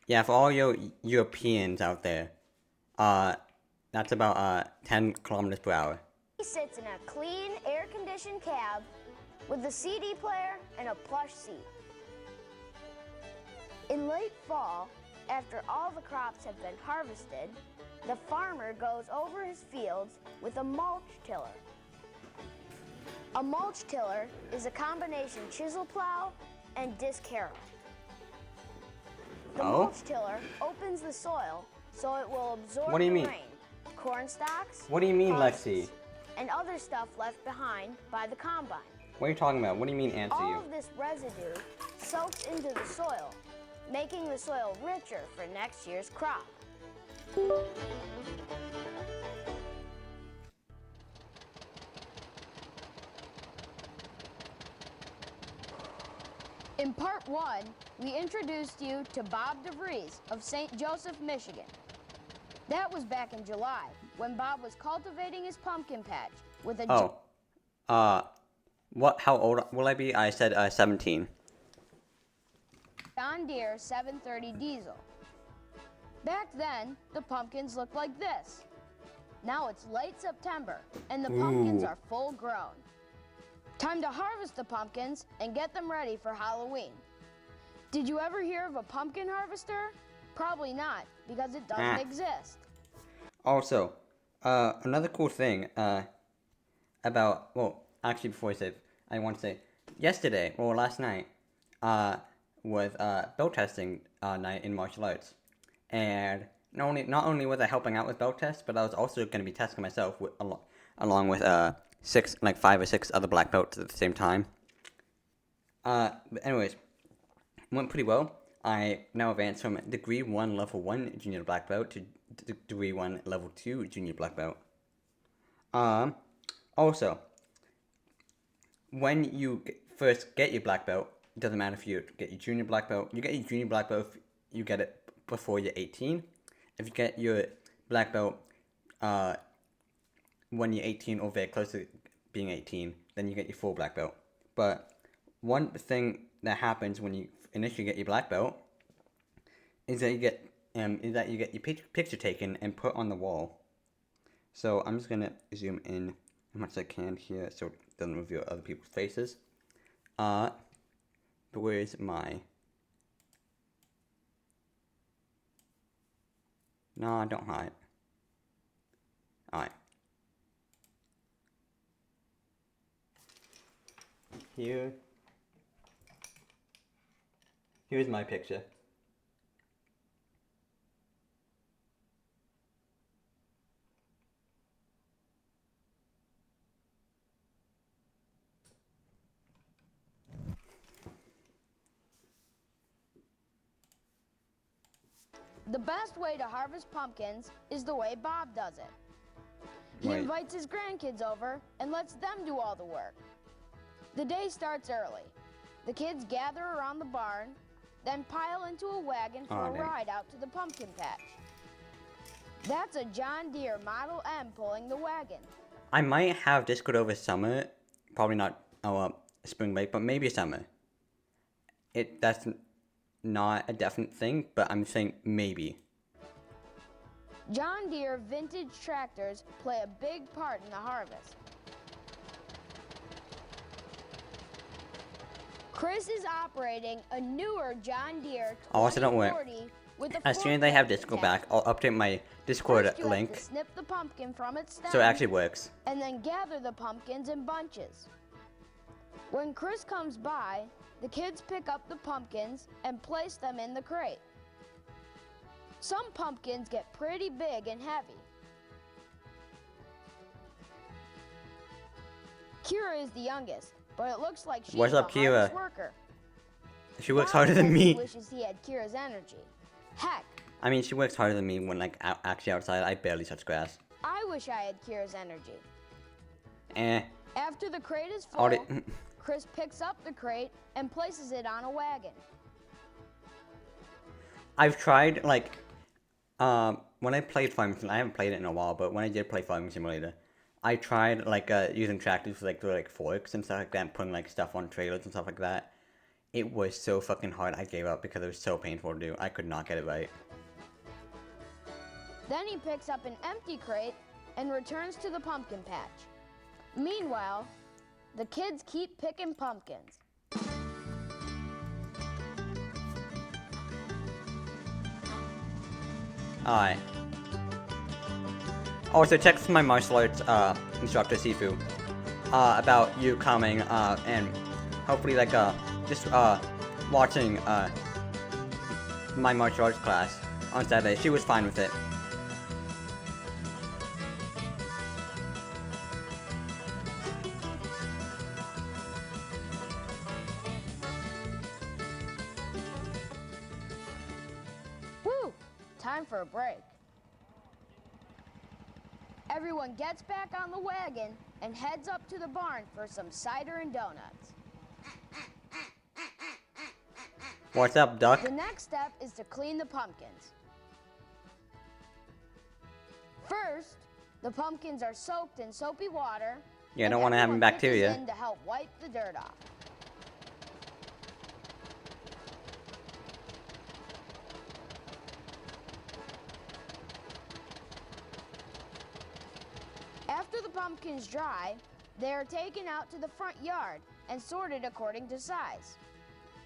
Yeah, for all you Europeans out there, that's about 10 kilometers per hour. He sits in a clean, air-conditioned cab with a CD player and a plush seat. In late fall, after all the crops have been harvested, the farmer goes over his fields with a mulch tiller. A mulch tiller is a combination chisel plow and disc harrow. The mulch tiller opens the soil so it will absorb What do you the mean? rain, corn stalks, What do you mean, husks, Lexi? and other stuff left behind by the combine. What are you talking about? What do you mean, answer All you? of this residue soaks into the soil, making the soil richer for next year's crop. In part 1, we introduced you to Bob DeVries of St. Joseph, Michigan. That was back in July, when Bob was cultivating his pumpkin patch with a... How old will I be? I said 17. John Deere 730 diesel. Back then, the pumpkins looked like this. Now it's late September, and the pumpkins are full grown. Time to harvest the pumpkins and get them ready for Halloween. Did you ever hear of a pumpkin harvester? Probably not, because it doesn't exist. Also, another cool thing about, well, actually before I say, I want to say, yesterday, or last night, was belt testing night in martial arts. And not only was I helping out with belt tests, but I was also going to be testing myself along with 5 or 6 other black belts at the same time. But anyways, went pretty well. I now advanced from Degree 1 Level 1 Junior Black Belt to Degree 1 Level 2 Junior Black Belt. Also, when you first get your black belt, it doesn't matter if you get your junior black belt. You get your junior black belt if you get it before you're 18. If you get your black belt when you're 18 or very close to being 18, then you get your full black belt. But one thing that happens when you initially get your black belt is that you get your picture taken and put on the wall. So I'm just gonna zoom in as much as I can here so it doesn't reveal other people's faces. But where's my... No, don't hide. Alright. Here's my picture. The best way to harvest pumpkins is the way Bob does it. He invites his grandkids over and lets them do all the work. The day starts early. The kids gather around the barn, then pile into a wagon for a ride out to the pumpkin patch. That's a John Deere Model M pulling the wagon. I might have Discord over summer. Probably not spring break, but maybe summer. That's not a definite thing, but I'm saying maybe. John Deere vintage tractors play a big part in the harvest. Chris is operating a newer John Deere 2040 with a as soon as I have Discord back, I'll update my Discord link have to snip the pumpkin from its stem, so it actually works. And then gather the pumpkins in bunches. When Chris comes by, the kids pick up the pumpkins and place them in the crate. Some pumpkins get pretty big and heavy. Kira is the youngest, but it looks like she's the hardest worker. She works harder than me. Wishes he had Kira's energy. Heck. I mean, she works harder than me when actually outside I barely touch grass. I wish I had Kira's energy. Eh. After the crate is full, Chris picks up the crate and places it on a wagon. I've tried, when I played Farming Simulator, I haven't played it in a while, but when I did play Farming Simulator, I tried, using tractors with, forks and stuff like that, and putting, stuff on trailers and stuff like that. It was so fucking hard, I gave up because it was so painful to do. I could not get it right. Then he picks up an empty crate and returns to the pumpkin patch. Meanwhile, the kids keep picking pumpkins. Alright. Also, text my martial arts instructor, Sifu, about you coming and hopefully, just watching my martial arts class on Saturday. She was fine with it. Woo! Time for a break. Everyone gets back on the wagon and heads up to the barn for some cider and donuts. What's up, Duck? The next step is to clean the pumpkins. First, the pumpkins are soaked in soapy water. Yeah, I don't want to have any bacteria. In to help wipe the dirt off. After the pumpkins dry, they are taken out to the front yard and sorted according to size.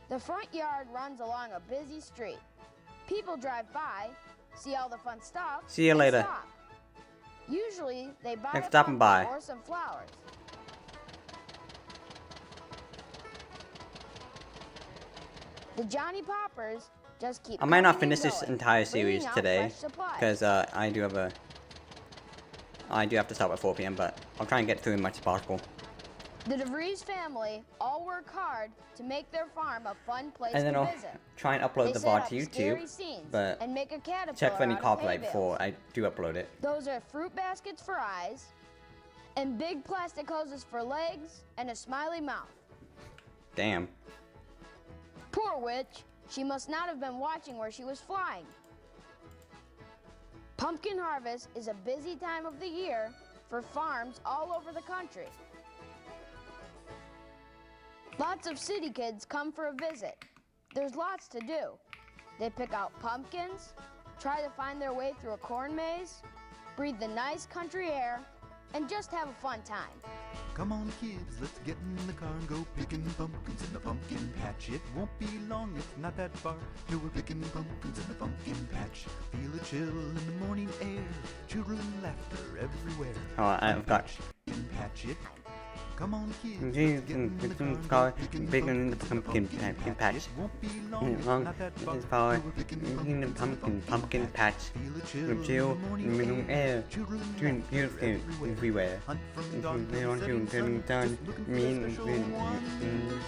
The front yard runs along a busy street. People drive by, see all the fun stuff, See you later. Stop. Usually, they buy Thanks a for stopping by. pumpkin or some flowers. The Johnny Poppers just keep I might not coming and finish this going, entire bringing series out today fresh supplies. because I do have to stop at 4 p.m. But I'll try and get through as much as possible. The DeVries family all work hard to make their farm a fun place And then to I'll visit. try and upload They the set VOD up to scary YouTube. scenes But and make a caterpillar check for any out of copyright hay before bales. I do upload it. Those are fruit baskets for eyes, and big plastic hoses for legs, and a smiley mouth. Damn. Poor witch, she must not have been watching where she was flying. Pumpkin harvest is a busy time of the year for farms all over the country. Lots of city kids come for a visit. There's lots to do. They pick out pumpkins, try to find their way through a corn maze, breathe the nice country air, and just have a fun time. Come on, kids, let's get in the car and go picking pumpkins in the pumpkin patch. It won't be long, it's not that far till we're picking pumpkins in the pumpkin patch. Feel a chill in the morning air, children laughter everywhere. Oh, I've got. Pumpkin patch it. Come on, kids, let's Jesus, get in the it's car and called go picking picking pumpkins the pumpkin patch. It won't be long, it's Long not that far is far. till we're picking Picking the pumpkins in pumpkin patch. Feel a chill With chill in in the air. children Doing laughter beautiful everywhere. Hunt from If dawn they till want setting to sun, done just looking for me the special one.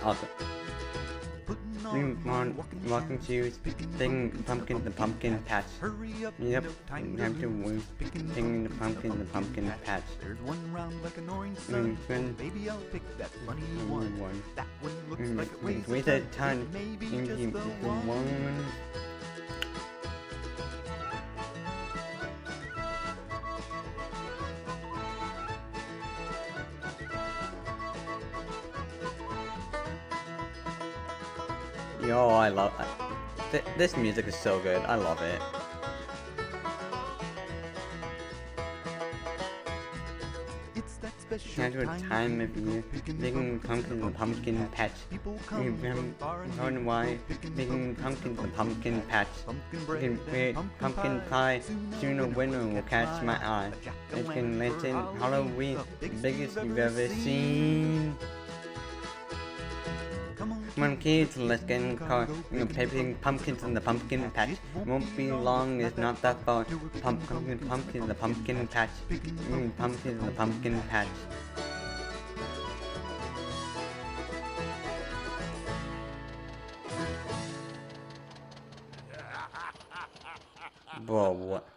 also. Putting on Walking shoes, picking the pumpkin patch. Hurry up, Yep, no time have to lose. move. Picking the pumpkin patch. There's one round like an orange sun. Sun. Maybe I'll pick that funny one. One. That one looks like it weighs With a a ton. ton. Maybe In just the the one. one. Yo, I love this music is so good. I love it. It's that special Casual time of year, picking pumpkins in the pumpkin patch. People You come from far and wonder near, why picking picking pumpkins in the pumpkin patch. pumpkin bread Pumpkin bread, and pumpkin pie, sooner or winter will catch my eye. It's been lantern Halloween, the biggest you've ever seen. Come on kids, let's get in the car. Picking pumpkins in the pumpkin patch. Won't be long, it's not that far. Pumpkin in the pumpkin patch. Pumpkins in the pumpkin patch. Bro, what?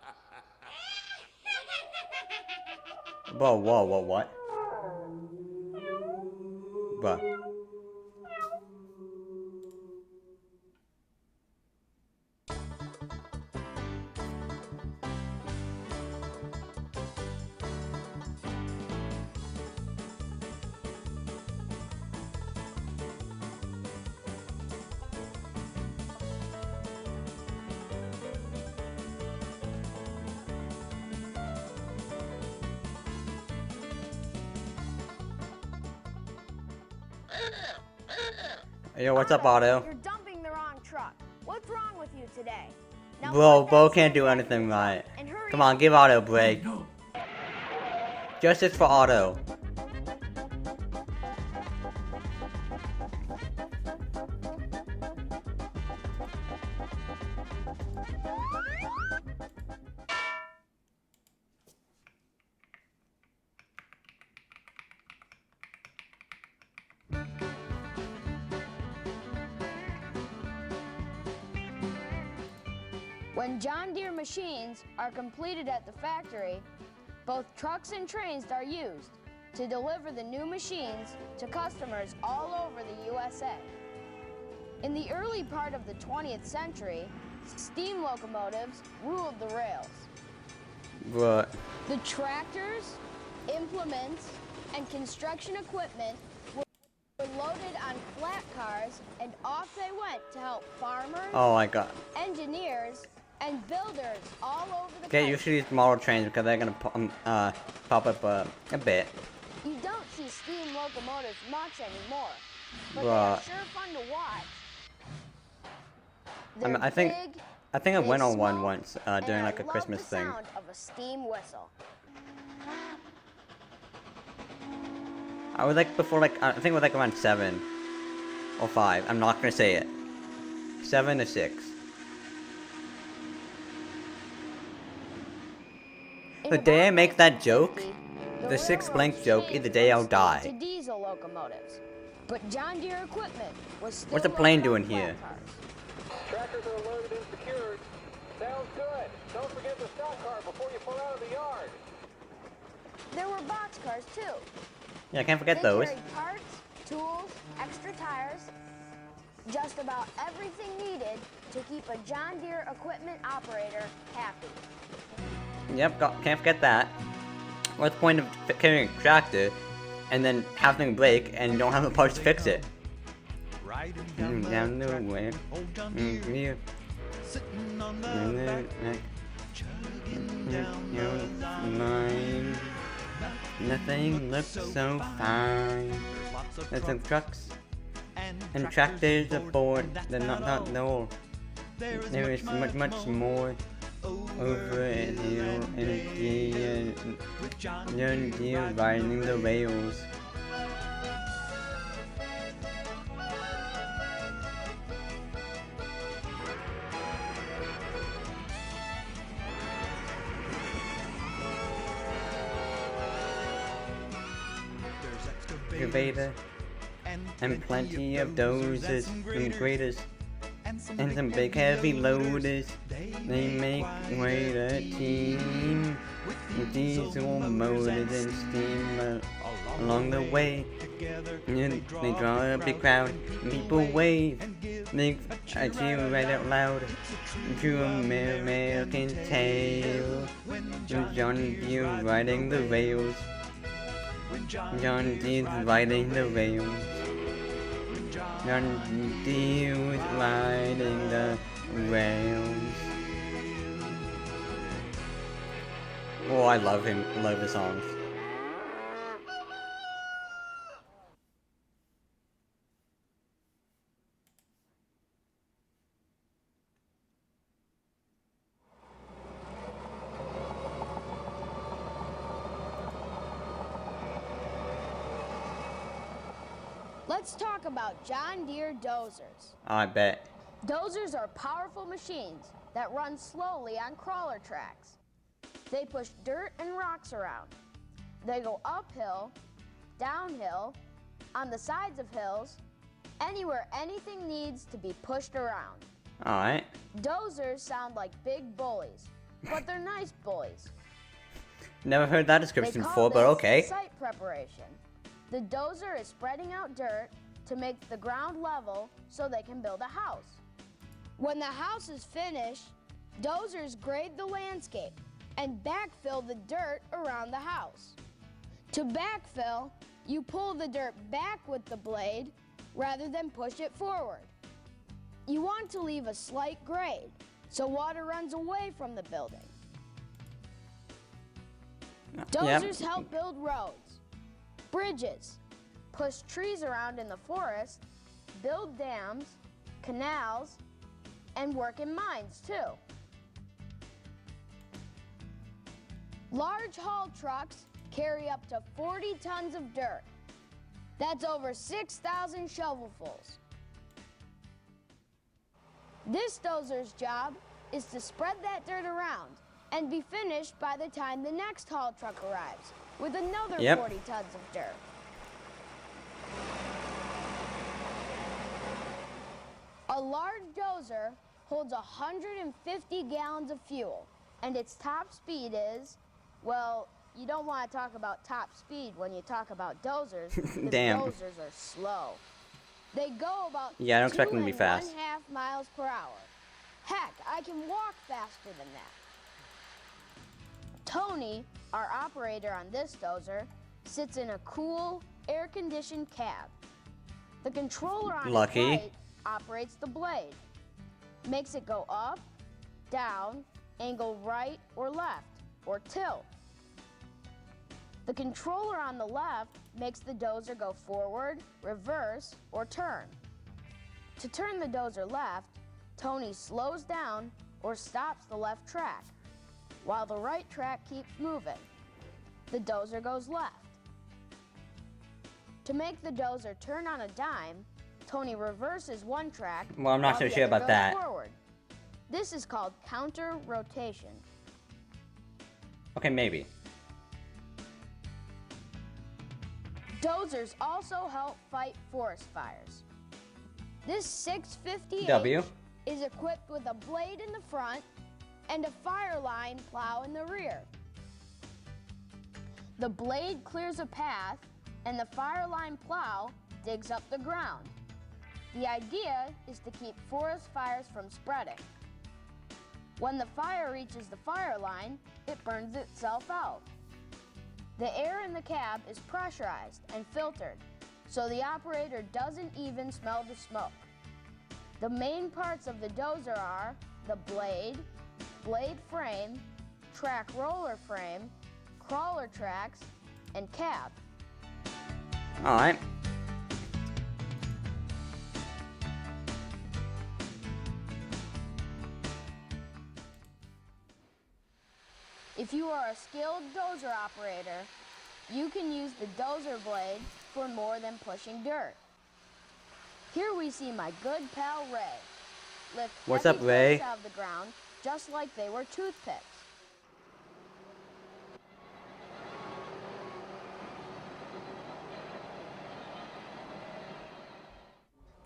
Bro, whoa, what? Bro. Yo, what's up, Otto? You're dumping the wrong truck. What's wrong with you today? Now Bro, put Bo that can't do stick anything in the right. truck and hurry Come up. on, give Otto a break. Justice for Otto. When John Deere machines are completed at the factory, both trucks and trains are used to deliver the new machines to customers all over the USA. In the early part of the 20th century, steam locomotives ruled the rails. What? The tractors, implements, and construction equipment were loaded on flat cars, and off they went to help farmers, Oh my god. engineers, and builders all over the Get country. used to these model trains because they're gonna pop up a bit. You don't see steam locomotives much anymore, but they are sure fun to watch. They're I think big, I they went on one smoke, once and during I like a love Christmas the thing. sound of a steam whistle. I was like before I think it was like around 7 or 5. I'm not gonna say it. 7 or 6. The day I make that joke, the 6 blank joke is the day I'll die. To diesel locomotives, but John Deere equipment was still What's the plane loaded on doing here? flat cars. Tractors are loaded and secured. Sounds good. Don't forget the stock car before you pull out of the yard. There were box cars too. Yeah, I can't forget They those. carried parts, tools, extra tires, just about everything needed to keep a John Deere equipment operator happy. Yep, can't forget that. What's the point of carrying a tractor and then having break and you don't have the parts to fix it? Riding Down the way. old John Deere, Here. sitting on the And back, then, chugging down the line. line. Nothing looks so fine. Lots of There's some trucks trucks and tractors aboard. They're not no. There is much more over it here in the John Deere riding the rails. Excavator and plenty of dozers and graders and some big heavy loaders. They make quite a team with diesel motors and steam along the way. And they draw a big crowd and people wave. I cheer right out loud to American tale. John Deere riding the rails. John Deere riding the rails. John Deere riding the rails. Oh, I love him. Love the songs. Let's talk about John Deere dozers. I bet. Dozers are powerful machines that run slowly on crawler tracks. They push dirt and rocks around. They go uphill, downhill, on the sides of hills, anywhere anything needs to be pushed around. Alright. Dozers sound like big bullies, but they're nice bullies. Never heard that They description call before, but this okay. site preparation. The dozer is spreading out dirt to make the ground level so they can build a house. When the house is finished, dozers grade the landscape and backfill the dirt around the house. To backfill, you pull the dirt back with the blade rather than push it forward. You want to leave a slight grade so water runs away from the building. Dozers help build roads, bridges, push trees around in the forest, build dams, canals, and work in mines too. Large haul trucks carry up to 40 tons of dirt. That's over 6,000 shovelfuls. This dozer's job is to spread that dirt around and be finished by the time the next haul truck arrives with another 40 tons of dirt. A large dozer holds 150 gallons of fuel, and its top speed is, well, you don't want to talk about top speed when you talk about dozers, because Damn. dozers are slow. They go about Yeah, I don't expect them to be fast. 2.5 miles per hour. Heck, I can walk faster than that. Tony, our operator on this dozer, sits in a cool, air-conditioned cab. The controller on his right operates the blade, makes it go up, down, angle right or left, or tilt. The controller on the left makes the dozer go forward, reverse, or turn. To turn the dozer left, Tony slows down or stops the left track, while the right track keeps moving. The dozer goes left. To make the dozer turn on a dime, Tony reverses one track. Well, I'm not so sure about that. Forward. This is called counter rotation. Okay, maybe. Dozers also help fight forest fires. This 650H W is equipped with a blade in the front and a fire line plow in the rear. The blade clears a path and the fire line plow digs up the ground. The idea is to keep forest fires from spreading. When the fire reaches the fire line, it burns itself out. The air in the cab is pressurized and filtered, so the operator doesn't even smell the smoke. The main parts of the dozer are the blade, blade frame, track roller frame, crawler tracks, and cab. All right. If you are a skilled dozer operator, you can use the dozer blade for more than pushing dirt. Here we see my good pal Ray lift What's heavy up, Ray? bricks out of the ground just like they were toothpicks.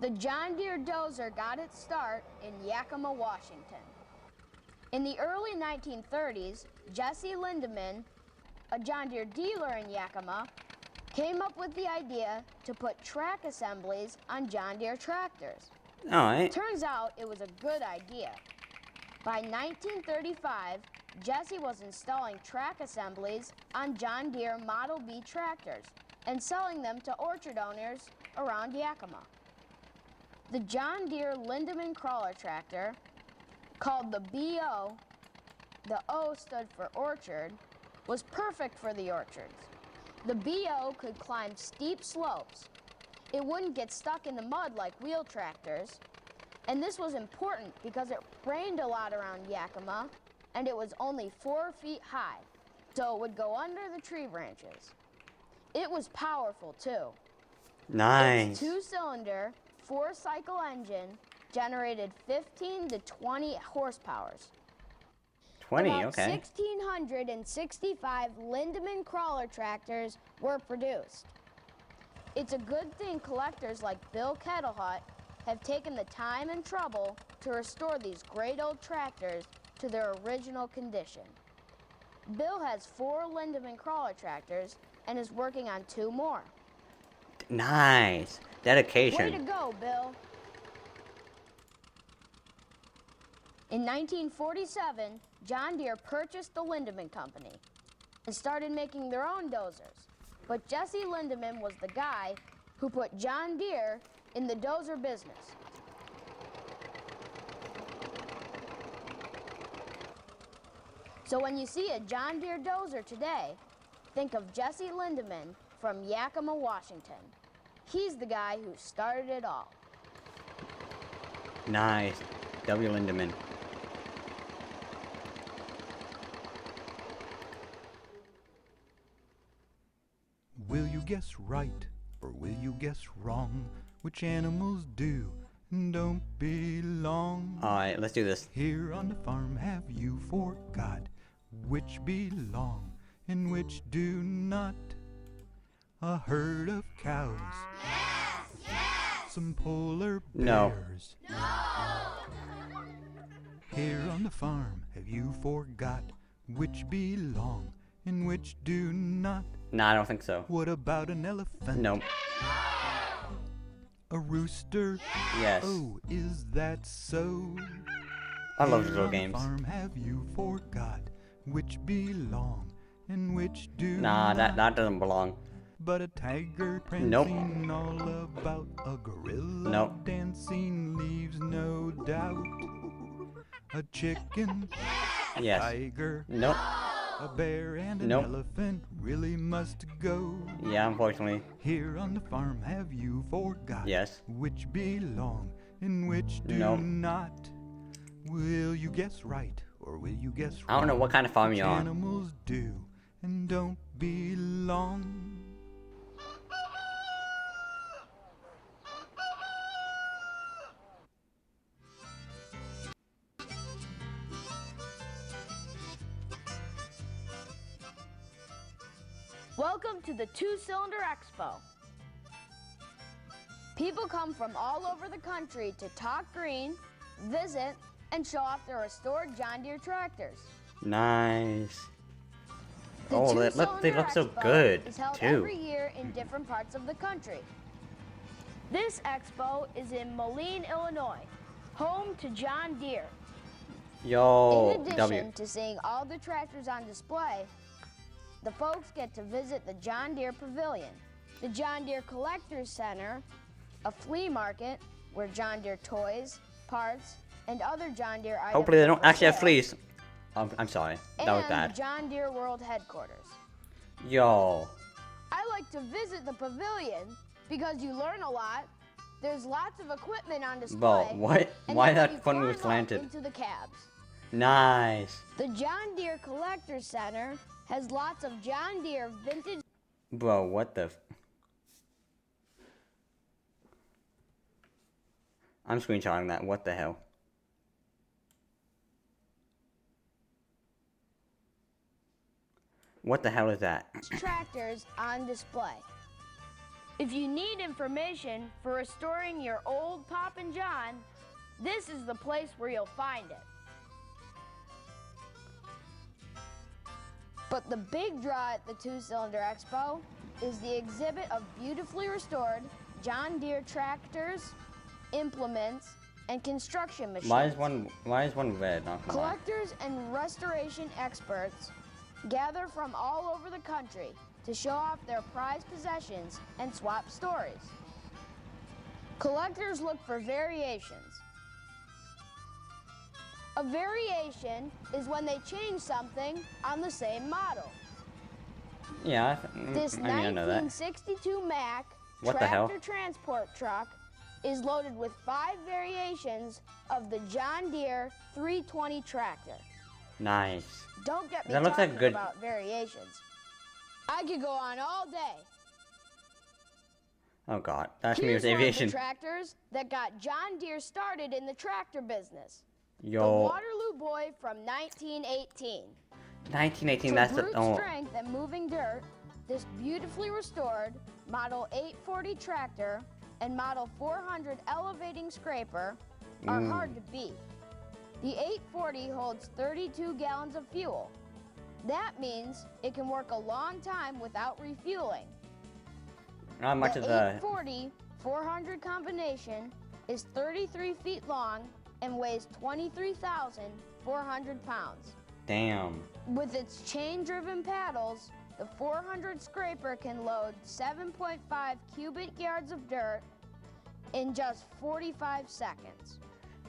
The John Deere dozer got its start in Yakima, Washington. In the early 1930s, Jesse Lindeman, a John Deere dealer in Yakima, came up with the idea to put track assemblies on John Deere tractors. All right. Turns out it was a good idea. By 1935, Jesse was installing track assemblies on John Deere Model B tractors and selling them to orchard owners around Yakima. The John Deere Lindeman crawler tractor, called the BO, the O stood for orchard, was perfect for the orchards. The BO could climb steep slopes. It wouldn't get stuck in the mud like wheel tractors. And this was important because it rained a lot around Yakima and it was only 4 feet high, so it would go under the tree branches. It was powerful too. Nice. Its 2-cylinder, 4-cycle engine generated 15 to 20 horsepowers. 20, About okay. 1,665 Lindeman crawler tractors were produced. It's a good thing collectors like Bill Kettlehut have taken the time and trouble to restore these great old tractors to their original condition. Bill has 4 Lindeman crawler tractors and is working on 2 more. Nice. Dedication. Way to go, Bill. In 1947, John Deere purchased the Lindeman Company and started making their own dozers. But Jesse Lindeman was the guy who put John Deere in the dozer business. So when you see a John Deere dozer today, think of Jesse Lindeman from Yakima, Washington. He's the guy who started it all. Nice. W. Lindeman. Will you guess right or will you guess wrong? Which animals do and don't belong? Alright, let's do this. Here on the farm have you forgot which belong and which do not? A herd of cows. Yes! Some polar No. bears. No! Here on the farm have you forgot which belong and which do not? Nah, I don't think so. What about an elephant? Nope. a rooster. Yes. Oh, is that so? I love these Here little on the games. farm have you forgot which belong and which do Nah, not? that doesn't belong. But a tiger Nope. prancing all about a gorilla Nope. dancing leaves no doubt. A chicken, a Yes. tiger, Nope. a bear and an Nope. elephant really must go. Yeah, unfortunately. Here on the farm have you forgot Yes. which belong and which do Nope. not? Will you guess right or will you guess wrong? I don't know what kind of farm Which you're on. animals do and don't belong? Welcome to the Two-Cylinder Expo. People come from all over the country to talk green, visit, and show off their restored John Deere tractors. Nice. The Oh, they Two-Cylinder look so Expo good, is held too. every year in different parts of the country. This expo is in Moline, Illinois, home to John Deere. Yo, In addition W. to seeing all the tractors on display, the folks get to visit the John Deere Pavilion, the John Deere Collectors Center, a flea market where John Deere toys, parts, and other John Deere items Hopefully they are don't for actually have sale, fleas. I'm sorry. That was and bad. the John Deere World Headquarters. Yo. I like to visit the pavilion because you learn a lot. There's lots of equipment on display. Bro, what? and Why they let you that funny was climb up slanted? into the cabs. Nice. The John Deere Collectors Center has lots of John Deere vintage. Bro, what the? I'm screenshotting that. What the hell? What the hell is that? Tractors on display. If you need information for restoring your old Pop and John, this is the place where you'll find it. But the big draw at the Two-Cylinder Expo is the exhibit of beautifully restored John Deere tractors, implements, and construction machines. Why is one red? Oh, come on. Collectors and restoration experts gather from all over the country to show off their prized possessions and swap stories. Collectors look for variations. A variation is when they change something on the same model. Yeah, This I mean, I know that. 1962 Mack What the hell? tractor transport truck is loaded with 5 variations of the John Deere 320 tractor. Nice. Don't get me That looks like talking good- about variations. I could go on all day. Oh god, that's me Here's with one of the aviation. tractors that got John Deere started in the tractor business. The Yo, Waterloo Boy from 1918. 1918. For That's the brute strength and moving dirt, this beautifully restored Model 840 tractor and Model 400 elevating scraper are hard to beat. The 840 holds 32 gallons of fuel. That means it can work a long time without refueling. Not much The of the. 840 400 combination is 33 feet long and weighs 23,400 pounds. Damn. With its chain-driven paddles, the 400 scraper can load 7.5 cubic yards of dirt in just 45 seconds.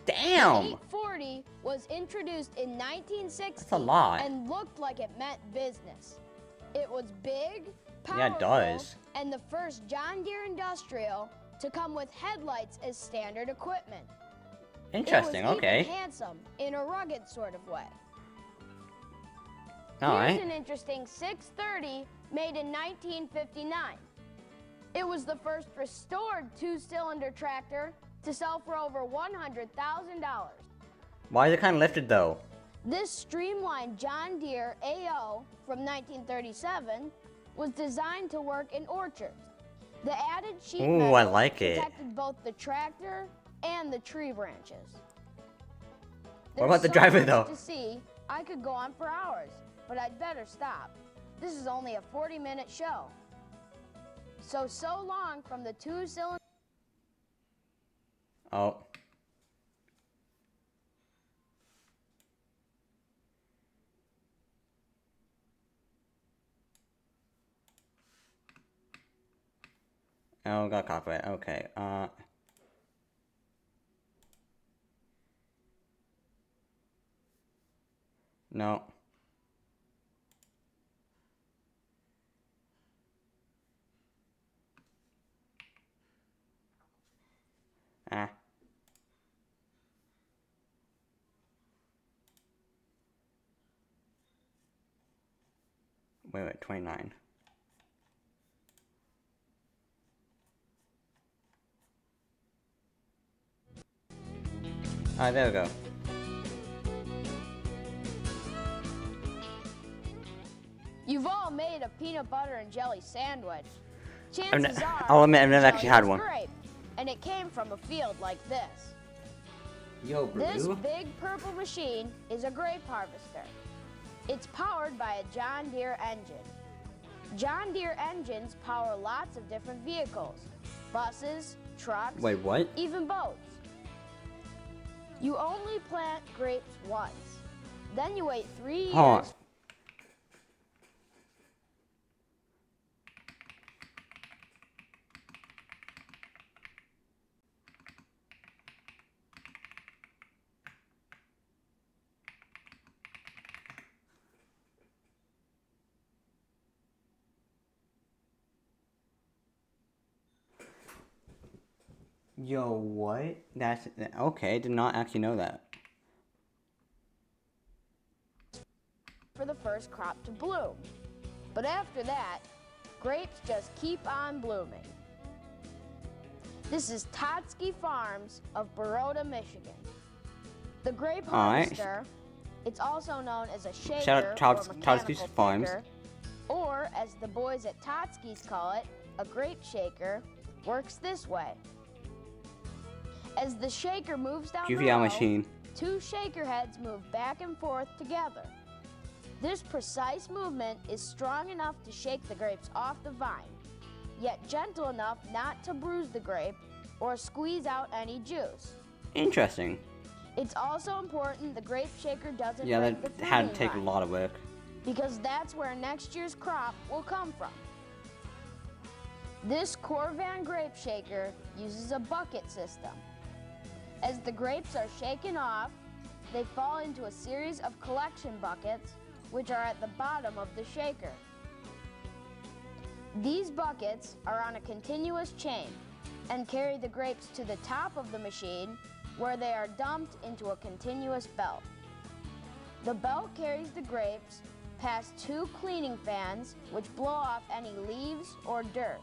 Damn. 840 was introduced in 1960 That's a lot. and looked like it meant business. It was big, powerful, Yeah, it does. and the first John Deere Industrial to come with headlights as standard equipment. Interesting. It was Okay. even handsome in a rugged sort of way. All Here's right. an interesting 630 made in 1959. It was the first restored two-cylinder tractor to sell for over $100,000. Why is it kind of lifted though? This streamlined John Deere AO from 1937 was designed to work in orchards. The added sheet Ooh, metal I like it. protected both the tractor and the tree branches. What about the There's so driver, much though? To see, I could go on for hours, but I'd better stop. This is only a 40-minute show. So long from the two-cylinder. Oh. Oh, got copyright. Okay. No. Ah. Wait, 29. Alright, there we go. You've all made a peanut butter and jelly sandwich. Chances are, I'll admit, I've never the actually jelly had was one. grape, and it came from a field like this. Yo, This bro. big purple machine is a grape harvester. It's powered by a John Deere engine. John Deere engines power lots of different vehicles. Buses, trucks, Wait, what? even boats. You only plant grapes once. Then you wait 3 years. Hold on. Yo, what? That's okay. Did not actually know that. For the first crop to bloom. But after that, grapes just keep on blooming. This is Totsky Farms of Baroda, Michigan. The grape harvester, it's also known as a shaker Shout out or Totsky's mechanical Farms. picker, or as the boys at Totsky's call it, a grape shaker, works this way. As the shaker moves down the QVR row, machine. 2 shaker heads move back and forth together. This precise movement is strong enough to shake the grapes off the vine, yet gentle enough not to bruise the grape or squeeze out any juice. Interesting. It's also important the grape shaker doesn't Yeah, break that the had fruiting to take a vine, lot of work. because that's where next year's crop will come from. This Corvan grape shaker uses a bucket system. As the grapes are shaken off, they fall into a series of collection buckets, which are at the bottom of the shaker. These buckets are on a continuous chain and carry the grapes to the top of the machine, where they are dumped into a continuous belt. The belt carries the grapes past 2 cleaning fans, which blow off any leaves or dirt.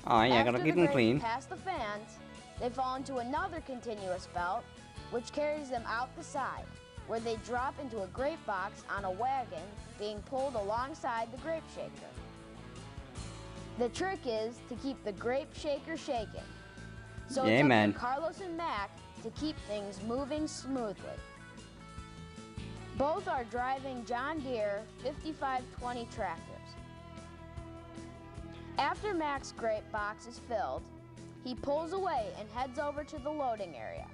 Oh yeah, After gotta keep the them grapes clean. pass the fans, they fall into another continuous belt, which carries them out the side, where they drop into a grape box on a wagon being pulled alongside the grape shaker. The trick is to keep the grape shaker shaking. So Yeah, it's up man. to Carlos and Mac to keep things moving smoothly. Both are driving John Deere 5520 tractors. After Mac's grape box is filled, he pulls away and heads over to the loading area.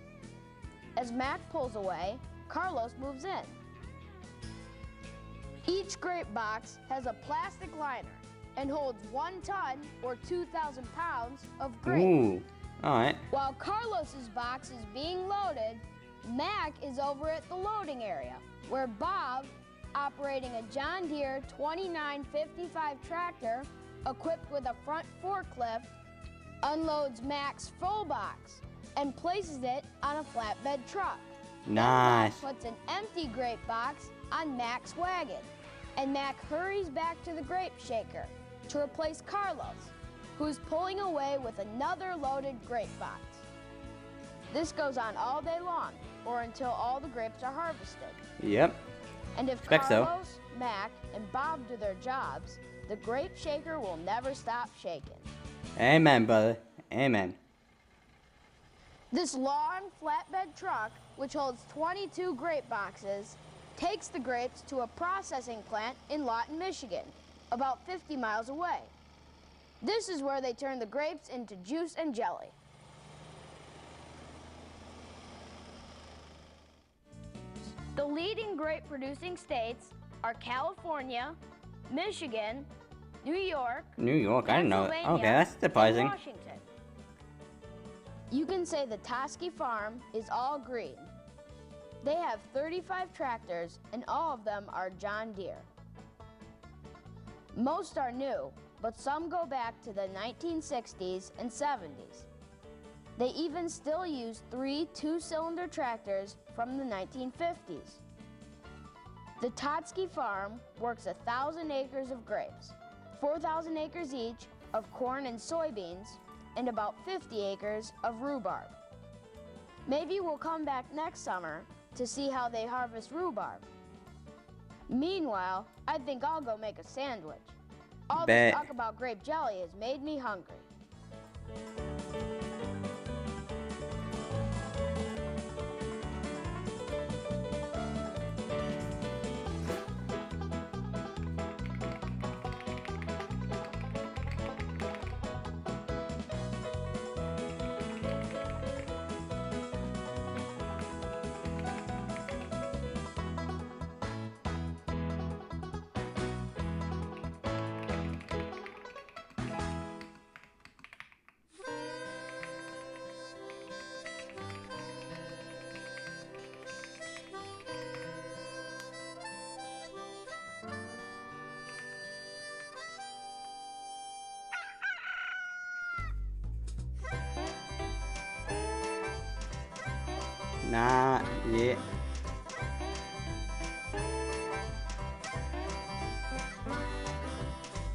As Mac pulls away, Carlos moves in. Each grape box has a plastic liner and holds 1 ton or 2,000 pounds of grape. Ooh. Alright. While Carlos's box is being loaded, Mac is over at the loading area, where Bob, operating a John Deere 2955 tractor equipped with a front forklift, unloads Mac's full box and places it on a flatbed truck. Nice. Then Bob puts an empty grape box on Mac's wagon, and Mac hurries back to the grape shaker to replace Carlos, who's pulling away with another loaded grape box. This goes on all day long, or until all the grapes are harvested. Yep. And if Expect so. Carlos, Mac, and Bob do their jobs, the grape shaker will never stop shaking. Amen, brother. Amen. This long flatbed truck, which holds 22 grape boxes, takes the grapes to a processing plant in Lawton, Michigan, about 50 miles away. This is where they turn the grapes into juice and jelly. The leading grape producing states are California, Michigan, New York, New York, I didn't know. Pennsylvania, Okay, that's and surprising. Washington. You can say the Toski farm is all green. They have 35 tractors and all of them are John Deere. Most are new, but some go back to the 1960s and 70s. They even still use 3 two-cylinder tractors from the 1950s. The Toski farm works 1,000 acres of grapes, 4,000 acres each of corn and soybeans, and about 50 acres of rhubarb. Maybe we'll come back next summer to see how they harvest rhubarb. Meanwhile, I think I'll go make a sandwich. All this talk about grape jelly has made me hungry. Nah, yeah.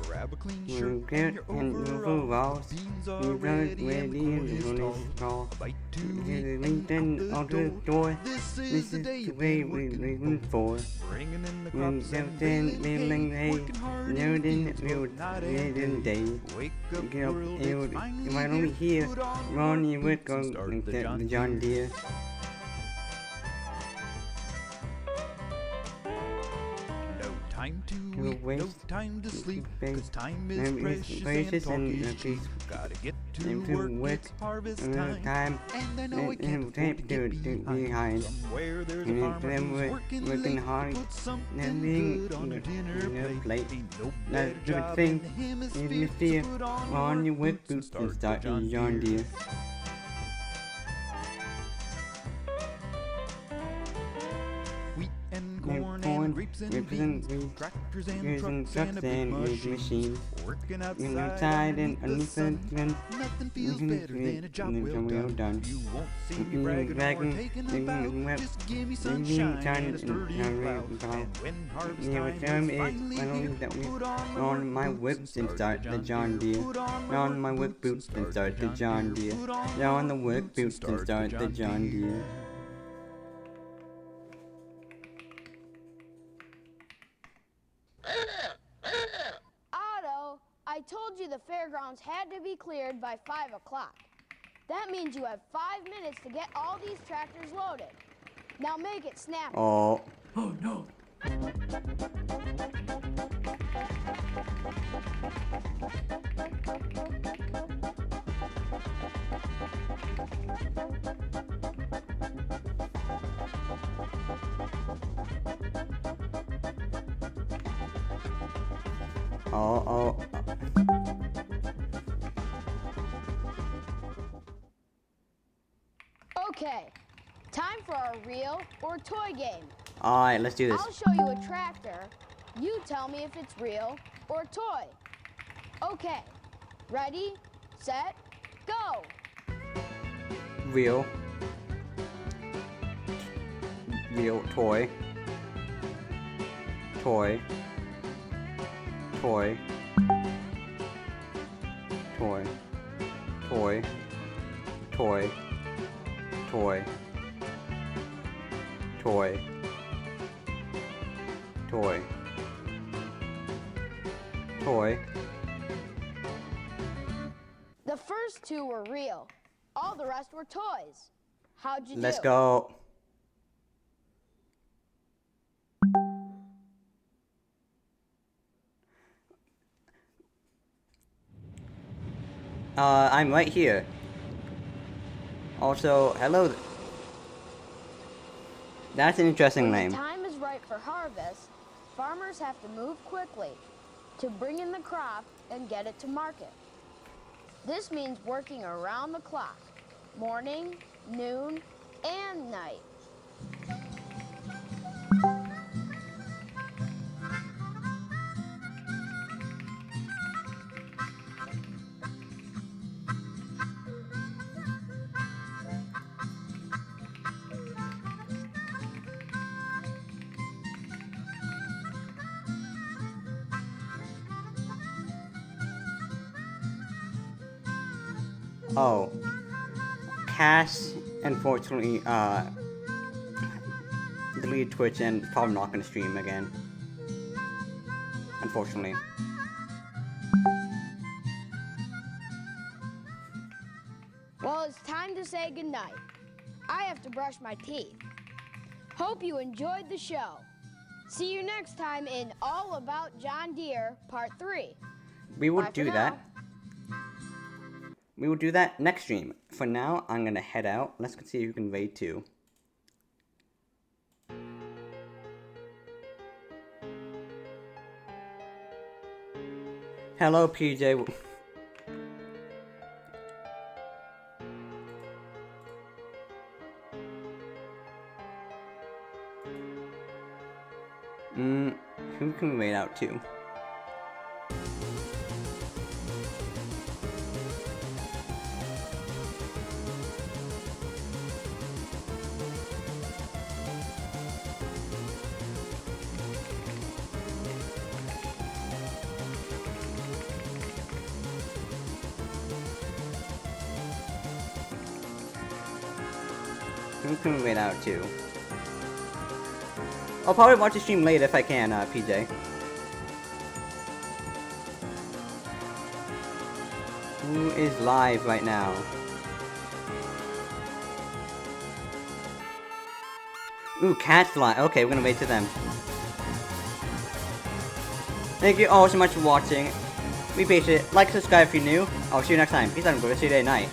Grab a clean shirt You and get your in your overalls. overalls. Beans You are don't ready and the ready corn and is the corn tall. is tall. A bite to You eat get and in out the door. This This is the is day the you've way been we're working waiting for. for. Bringing in the When crops and then baling hay. hay, Working hard no in the then fields we'll both night get in and day. day. Wake up Get up, world, you it's might only finally here. here. Put on Run your your work boots and on start the John Deere. No time to To eat, no waste, time to sleep, space, cause time is time is precious and and talk is cheap. peace. Gotta get Time to work, it's harvest time, and I know I can't afford to get behind. Somewhere there's a farmer who's working hard, put something good on your dinner plate. Ain't no better job in the hemisphere, so put on your work boots and start the John Deere. Wheat and corn and grapes and beans, tractors and trucks and a big machine. Working outside and underneath the sun, nothing feels better than a job well done. You won't see me bragging or taking about, just give me sunshine and a sturdy plow. And when harvest time is finally here, put on my whips and start the John Deere. On my work boots and start the John Deere. On the work boots and start the John Deere. Otto, I told you the fairgrounds had to be cleared by 5 o'clock. That means you have 5 minutes to get all these tractors loaded. Now make it snappy. Oh. Oh no. Oh. Okay, time for our real or toy game. Alright, let's do this. I'll show you a tractor. You tell me if it's real or toy. Okay, ready, set, go. Real. Real toy. Toy. Toy. Toy. Toy. Toy. Toy. Toy. Toy. Toy. The first two were real. All the rest were toys. How'd you do? Let's go. I'm right here. Also, hello. That's an interesting When name. the time is right for harvest, farmers have to move quickly to bring in the crop and get it to market. This means working around the clock, morning, noon, and night. Oh. Cass, unfortunately, deleted Twitch and probably not gonna stream again. Unfortunately. Well, it's time to say goodnight. I have to brush my teeth. Hope you enjoyed the show. See you next time in All About John Deere, Part 3. We will Bye for do now. that. We will do that next stream. For now, I'm gonna head out. Let's see who can raid too. Hello, PJ. Who can we raid out to? Who can we raid out to? I'll probably watch the stream later if I can, PJ. Who is live right now? Ooh, Cat's live. Okay, we're gonna wait to them. Thank you all so much for watching. We appreciate it. Like, subscribe if you're new. I'll see you next time. Peace out and have a good rest of your day, night.